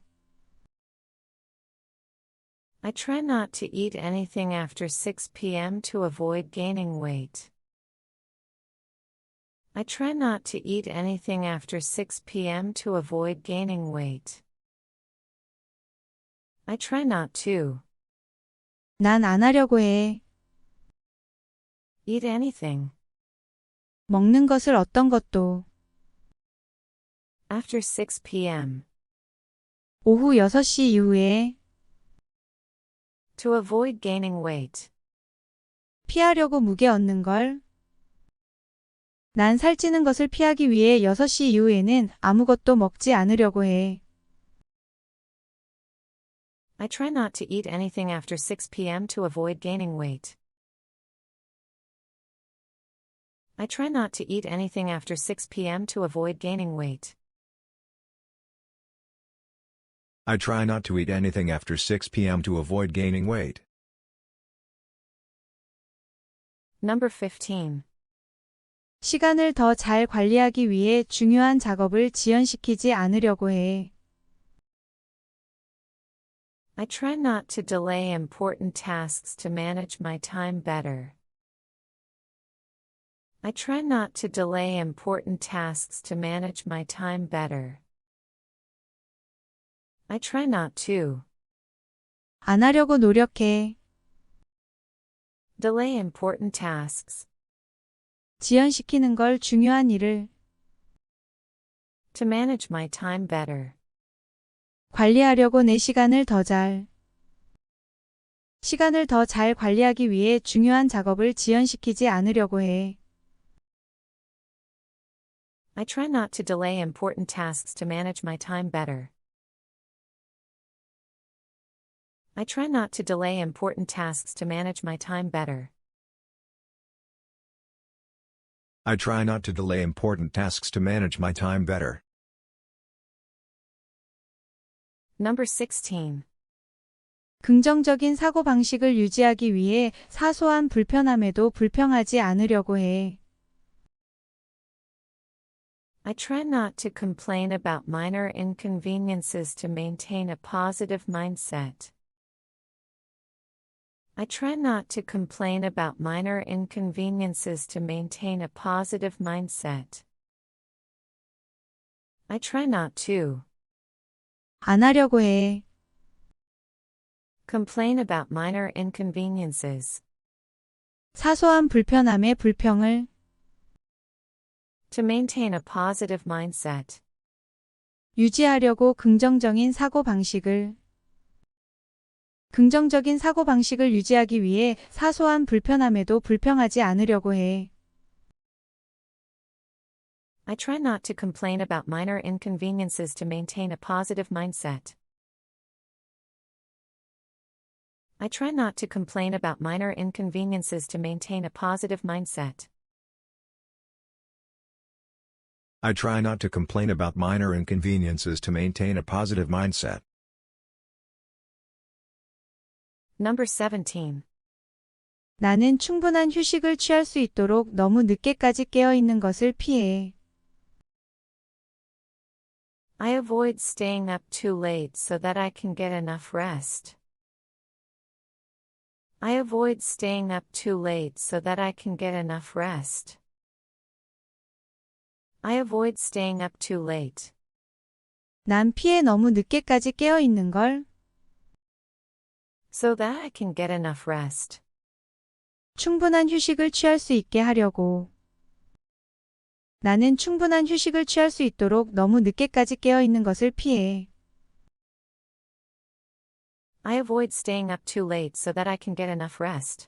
I try not to eat anything after 6 p.m. to avoid gaining weight. I try not to eat anything after 6 p.m. to avoid gaining weight. I try not to 난 안 하려고 해. eat anything 먹는 것을 어떤 것도. after 6 p.m. 오후 6시 이후에. to avoid gaining weight. 피하려고 무게 얻는 걸. 난 살찌는 것을 피하기 위해 6시 이후에는 아무것도 먹지 않으려고 해. I try not to eat anything after 6 p.m. to avoid gaining weight. I try not to eat anything after 6 p.m. to avoid gaining weight. I try not to eat anything after 6 p.m. to avoid gaining weight. Number 15. 시간을 더 잘 관리하기 위해 중요한 작업을 지연시키지 않으려고 해. I try not to delay important tasks to manage my time better. I try not to delay important tasks to manage my time better. I try not to 안 하려고 노력해. delay important tasks 지연시키는 걸 중요한 일을. to manage my time better. 관리하려고 내 시간을 더 잘. 시간을 더 잘 관리하기 위해 중요한 작업을 지연시키지 않으려고 해. I try not to delay important tasks to manage my time better. I try not to delay important tasks to manage my time better. I try not to delay important tasks to manage my time better. Number 16. 긍정적인 사고방식을 유지하기 위해 사소한 불편함에도 불평하지 않으려고 해. I try not to complain about minor inconveniences to maintain a positive mindset. I try not to complain about minor inconveniences to maintain a positive mindset. I try not to 안 하려고 해. complain about minor inconveniences 사소한 불편함에 불평을. to maintain a positive mindset. 유지하려고 긍정적인 사고방식을. 긍정적인 사고방식을 유지하기 위해 사소한 불편함에도 불평하지 않으려고 해. I try not to complain about minor inconveniences to maintain a positive mindset. I try not to complain about minor inconveniences to maintain a positive mindset. I try not to complain about minor inconveniences to maintain a positive mindset. Number 17. 나는 충분한 휴식을 취할 수 있도록 너무 늦게까지 깨어 있는 것을 피해. I avoid staying up too late so that I can get enough rest. I avoid staying up too late so that I can get enough rest. I avoid staying up too late 난 피해 너무 늦게까지 깨어 있는 걸. so that I can get enough rest. 충분한 휴식을 취할 수 있게 하려고. 나는 충분한 휴식을 취할 수 있도록 너무 늦게까지 깨어 있는 것을 피해. I avoid staying up too late so that I can get enough rest.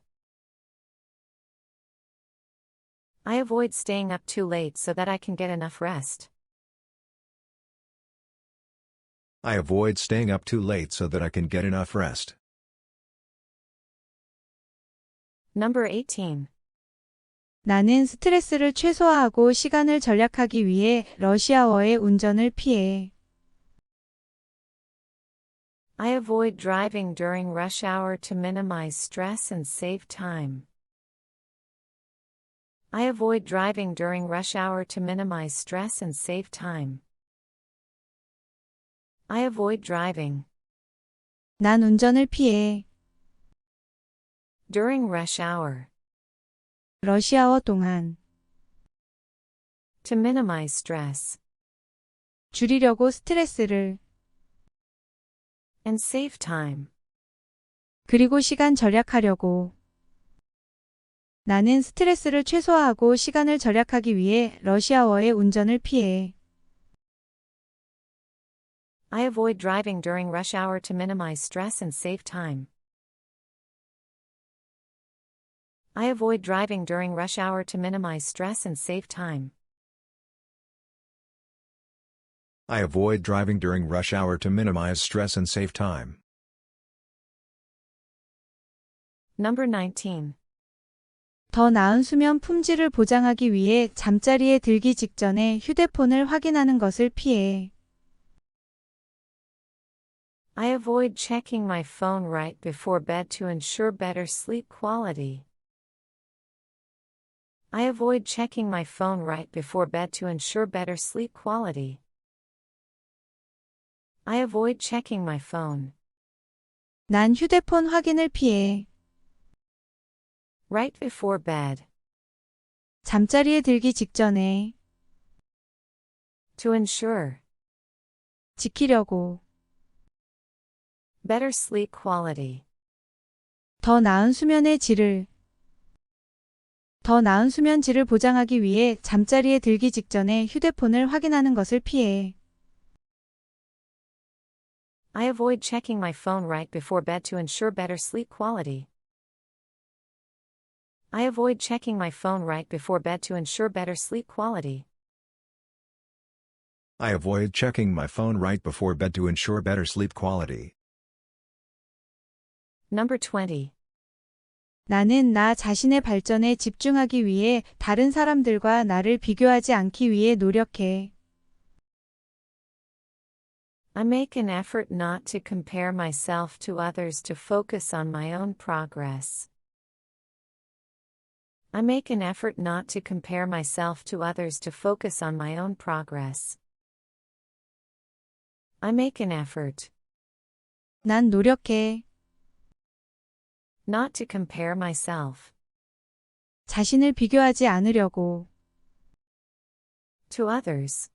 I avoid staying up too late so that I can get enough rest. I avoid staying up too late so that I can get enough rest. Number 18. 나는 스트레스를 최소화하고 시간을 절약하기 위해 러시아어의 운전을 피해. I avoid driving during rush hour to minimize stress and save time. I avoid driving during rush hour to minimize stress and save time. I avoid driving. 난 운전을 피해. During rush hour. 러시아어 동안. To minimize stress. 줄이려고 스트레스를. And save time. 그리고 시간 절약하려고. 나는 스트레스를 최소화하고 시간을 절약하기 위해 러시아어의 운전을 피해. I avoid driving during rush hour to minimize stress and save time. I avoid driving during rush hour to minimize stress and save time. I avoid driving during rush hour to minimize stress and save time. Number 19. 더 나은 수면 품질을 보장하기 위해 잠자리에 들기 직전에 휴대폰을 확인하는 것을 피해. I avoid checking my phone right before bed to ensure better sleep quality. I avoid checking my phone right before bed to ensure better sleep quality. I avoid checking my phone. 난 휴대폰 확인을 피해. Right before bed. 잠자리에 들기 직전에. To ensure. 지키려고. Better sleep quality. 더 나은 수면의 질을. 더 나은 수면 질을 보장하기 위해 잠자리에 들기 직전에 휴대폰을 확인하는 것을 피해. I avoid checking my phone right before bed to ensure better sleep quality. I avoid checking my phone right before bed to ensure better sleep quality. I avoid checking my phone right before bed to ensure better sleep quality. Number 20. 나는 나 자신의 발전에 집중하기 위해 다른 사람들과 나를 비교하지 않기 위해 노력해. I make an effort not to compare myself to others to focus on my own progress. I make an effort not to compare myself to others to focus on my own progress. I make an effort 난 노력해. not to compare myself 자신을 비교하지 않으려고. to others,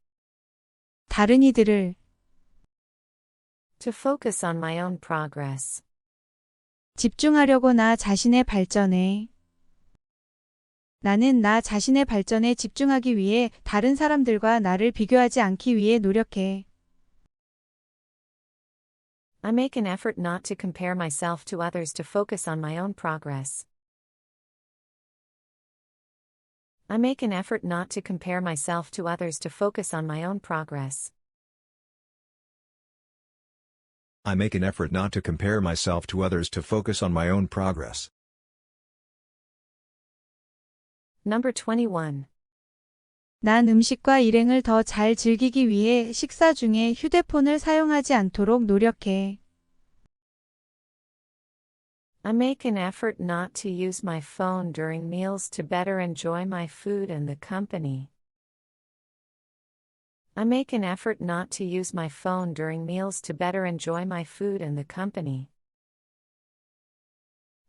다른 이들을. to focus on my own progress. 집중하려고 나 자신의 발전에. 나는 나 자신의 발전에 집중하기 위해 다른 사람들과 나를 비교하지 않기 위해 노력해. I make an effort not to compare myself to others to focus on my own progress. I make an effort not to compare myself to others to focus on my own progress. I make an effort not to compare myself to others to focus on my own progress. Number 21. 난 음식과 일행을 더 잘 즐기기 위해 식사 중에 휴대폰을 사용하지 않도록 노력해. I make an effort not to use my phone during meals to better enjoy my food and the company. I make an effort not to use my phone during meals to better enjoy my food and the company.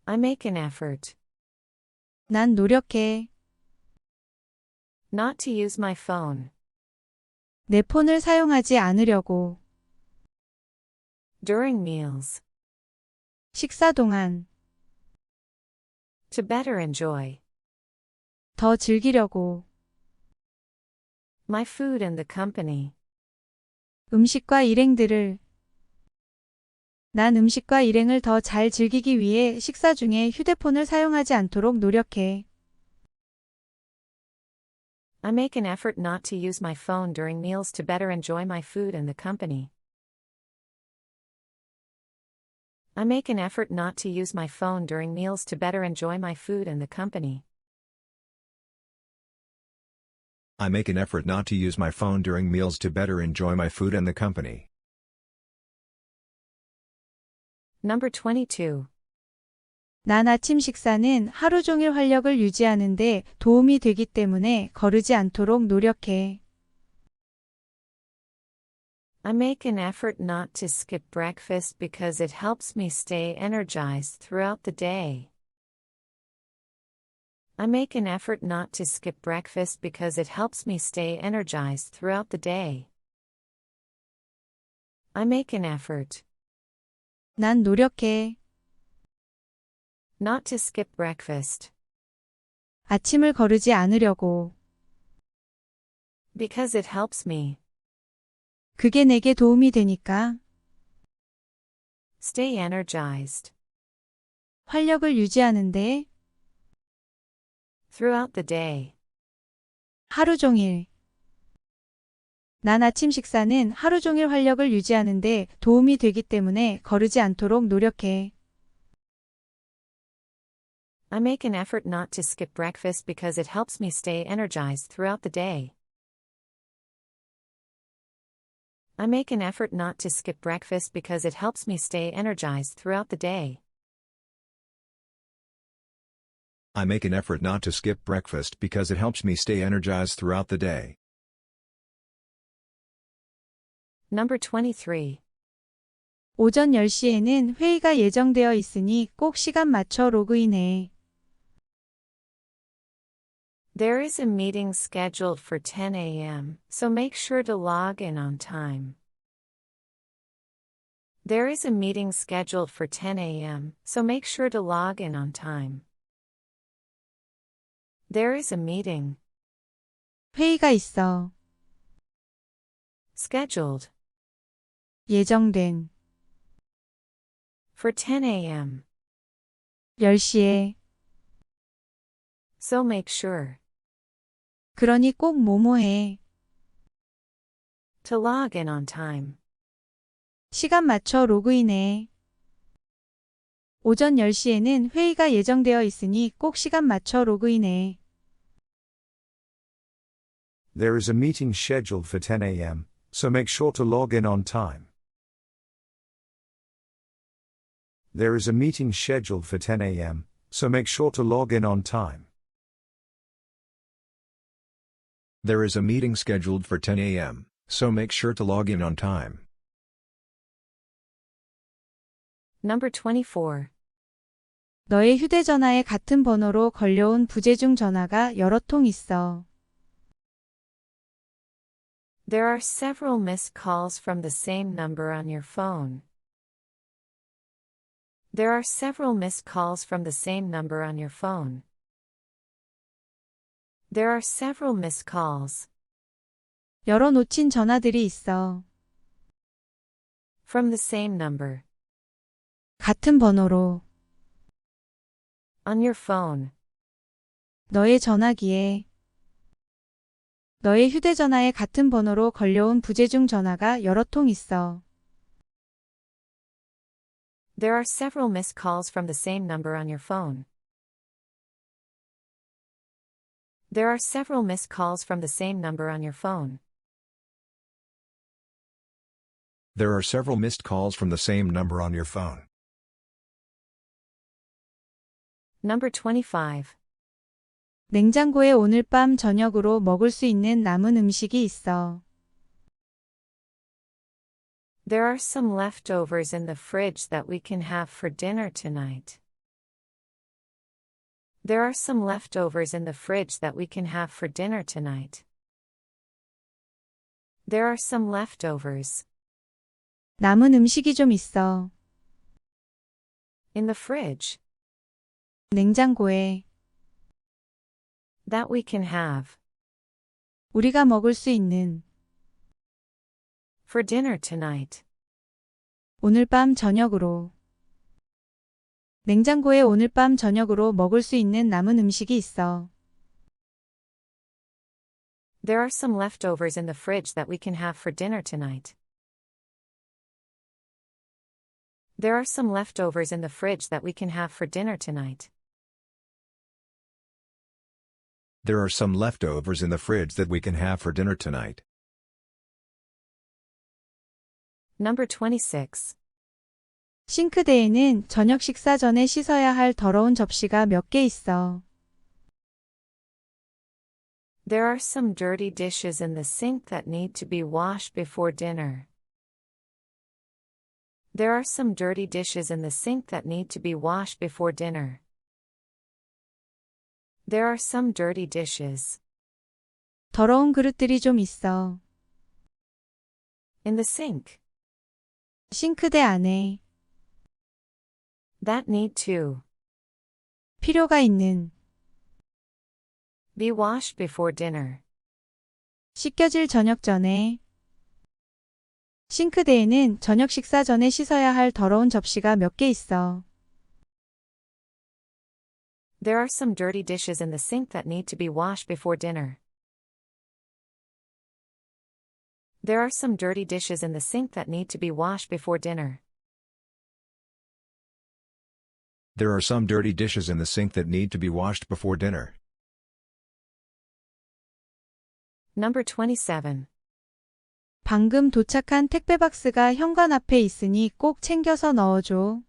I make an effort 난 노력해. not to use my phone 내 폰을 사용하지 않으려고. during meals 식사 동안. to better enjoy 더 즐기려고. my food and the company. 음식과 일행들을. 난 음식과 일행을 더 잘 즐기기 위해 식사 중에 휴대폰을 사용하지 않도록 노력해. I make an effort not to use my phone during meals to better enjoy my food and the company. I make an effort not to use my phone during meals to better enjoy my food and the company. I make an effort not to use my phone during meals to better enjoy my food and the company. Number 22. 난 아침 식사는 하루 종일 활력을 유지하는데 도움이 되기 때문에 거르지 않도록 노력해. I make an effort not to skip breakfast because it helps me stay energized throughout the day. I make an effort not to skip breakfast because it helps me stay energized throughout the day. I make an effort 난 노력해. not to skip breakfast 아침을 거르지 않으려고. because it helps me 그게 내게 도움이 되니까. stay energized 활력을 유지하는데 throughout the day. 하루 종일. 난 아침 식사는 하루 종일 활력을 유지하는데 도움이 되기 때문에 거르지 않도록 노력해. I make an effort not to skip breakfast because it helps me stay energized throughout the day. I make an effort not to skip breakfast because it helps me stay energized throughout the day. I make an effort not to skip breakfast because it helps me stay energized throughout the day. Number 23. 오전 10시에는 회의가 예정되어 있으니 꼭 시간 맞춰 로그인해. There is a meeting scheduled for 10 a.m., so make sure to log in on time. There is a meeting scheduled for 10 a.m., so make sure to log in on time. There is a meeting 회의가 있어. scheduled 예정된. for 10 a.m., 10시에. so make sure 그러니 꼭 뭐뭐해. to log in on time. 시간 맞춰 로그인해. 오전 10시에는 회의가 예정되어 있으니 꼭 시간 맞춰 로그인해. There is a meeting scheduled for 10 a.m., so make sure to log in on time. There is a meeting scheduled for 10 a.m., so make sure to log in on time. There is a meeting scheduled for 10 a.m., so make sure to log in on time. Number 24. 너의 휴대전화에 같은 번호로 걸려온 부재중 전화가 여러 통 있어. There are several missed calls from the same number on your phone. There are several missed calls from the same number on your phone. There are several missed calls 여러 놓친 전화들이 있어. from the same number 같은 번호로. on your phone. 너의 전화기에. 너의 휴대전화에 같은 번호로 걸려온 부재중 전화가 여러 통 있어. There are several missed calls from the same number on your phone. There are several missed calls from the same number on your phone. There are several missed calls from the same number on your phone. Number 25. 냉장고에 오늘 밤 저녁으로 먹을 수 있는 남은 음식이 있어. There are some leftovers in the fridge that we can have for dinner tonight. There are some leftovers in the fridge that we can have for dinner tonight. There are some leftovers 남은 음식이 좀 있어. in the fridge 냉장고에. that we can have 우리가 먹을 수 있는. for dinner tonight. 오늘 밤 저녁으로. 냉장고에 오늘 밤 저녁으로 먹을 수 있는 남은 음식이 있어. There are some leftovers in the fridge that we can have for dinner tonight. There are some leftovers in the fridge that we can have for dinner tonight. There are some leftovers in the fridge that we can have for dinner tonight. Number 26. 싱크대에는 저녁 식사 전에 씻어야 할 더러운 접시가 몇 개 있어. There are some dirty dishes in the sink that need to be washed before dinner. There are some dirty dishes in the sink that need to be washed before dinner. There are some dirty dishes. 더러운 그릇들이 좀 있어. In the sink. 싱크대 안에. That need to. 필요가 있는. Be washed before dinner. 씻겨질 저녁 전에. 싱크대에는 저녁 식사 전에 씻어야 할 더러운 접시가 몇 개 있어. There are some dirty dishes in the sink that need to be washed before dinner. There are some dirty dishes in the sink that need to be washed before dinner. There are some dirty dishes in the sink that need to be washed before dinner. Number 27. 방금 도착한 택배 박스가 현관 앞에 있으니 꼭 챙겨서 넣어줘.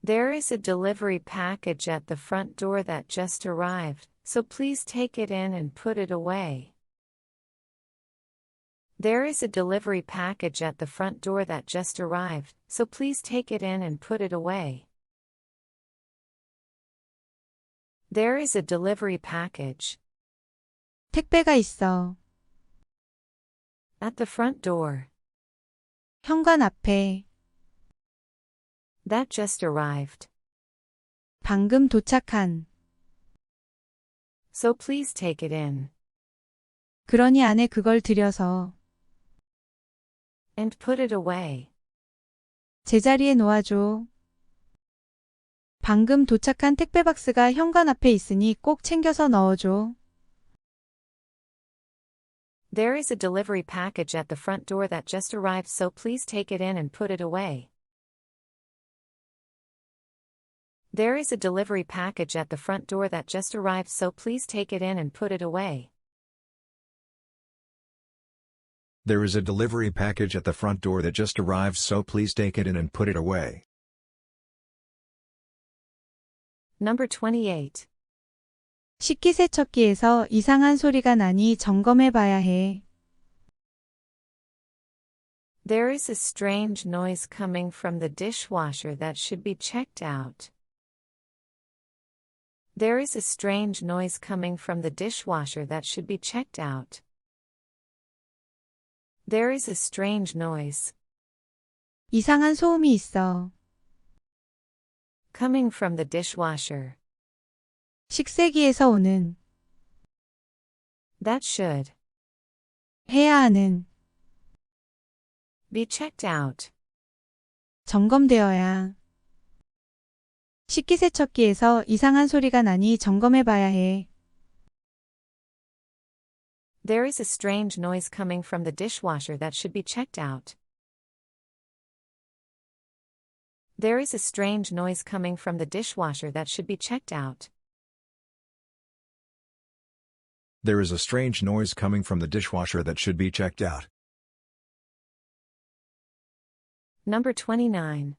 There is a delivery package at the front door that just arrived, so please take it in and put it away. There is a delivery package at the front door that just arrived, so please take it in and put it away. There is a delivery package. 택배가 있어. At the front door. 현관 앞에. That just arrived. 방금 도착한. So please take it in. 그러니 안에 그걸 들여서. And put it away. 제자리에 놓아줘. 방금 도착한 택배 박스가 현관 앞에 있으니 꼭 챙겨서 넣어줘. There is a delivery package at the front door that just arrived, so please take it in and put it away. There is a delivery package at the front door that just arrived, so please take it in and put it away. There is a delivery package at the front door that just arrived, so please take it in and put it away. Number 28. 식기세척기에서 이상한 소리가 나니 점검해 봐야 해. There is a strange noise coming from the dishwasher that should be checked out. There is a strange noise coming from the dishwasher that should be checked out. There is a strange noise. 이상한 소음이 있어. Coming from the dishwasher. 식세기에서 오는. That should. 해야 하는. Be checked out. 점검되어야. 식기세척기에서 이상한 소리가 나니 점검해 봐야 해. There is a strange noise coming from the dishwasher that should be checked out. There is a strange noise coming from the dishwasher that should be checked out. There is a strange noise coming from the dishwasher that should be checked out. Number 29.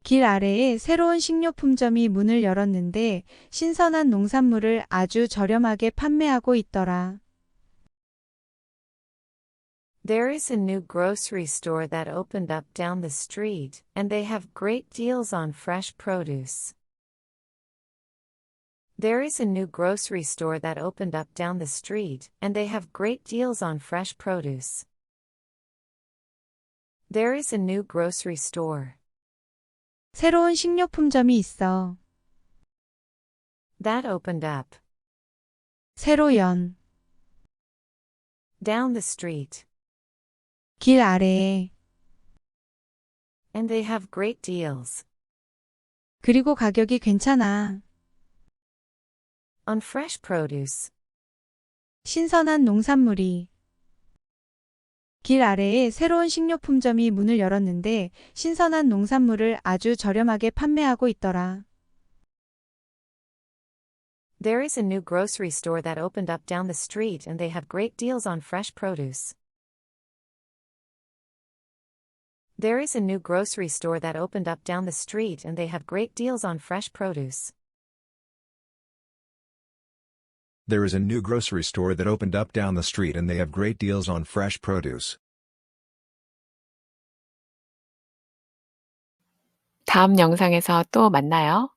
길 아래에 새로운 식료품점이 문을 열었는데 신선한 농산물을 아주 저렴하게 판매하고 있더라. There is a new grocery store that opened up down the street, and they have great deals on fresh produce. There is a new grocery store that opened up down the street, and they have great deals on fresh produce. There is a new grocery store. 새로운 식료품점이 있어. That opened up. 새로 연. Down the street. 길 아래에. And they have great deals. 그리고 가격이 괜찮아. on fresh produce. 신선한 농산물이. 길 아래에 새로운 식료품점이 문을 열었는데 신선한 농산물을 아주 저렴하게 판매하고 있더라. There is a new grocery store that opened up down the street and they have great deals on fresh produce. There is a new grocery store that opened up down the street and they have great deals on fresh produce. There is a new grocery store that opened up down the street and they have great deals on fresh produce. 다음 영상에서 또 만나요.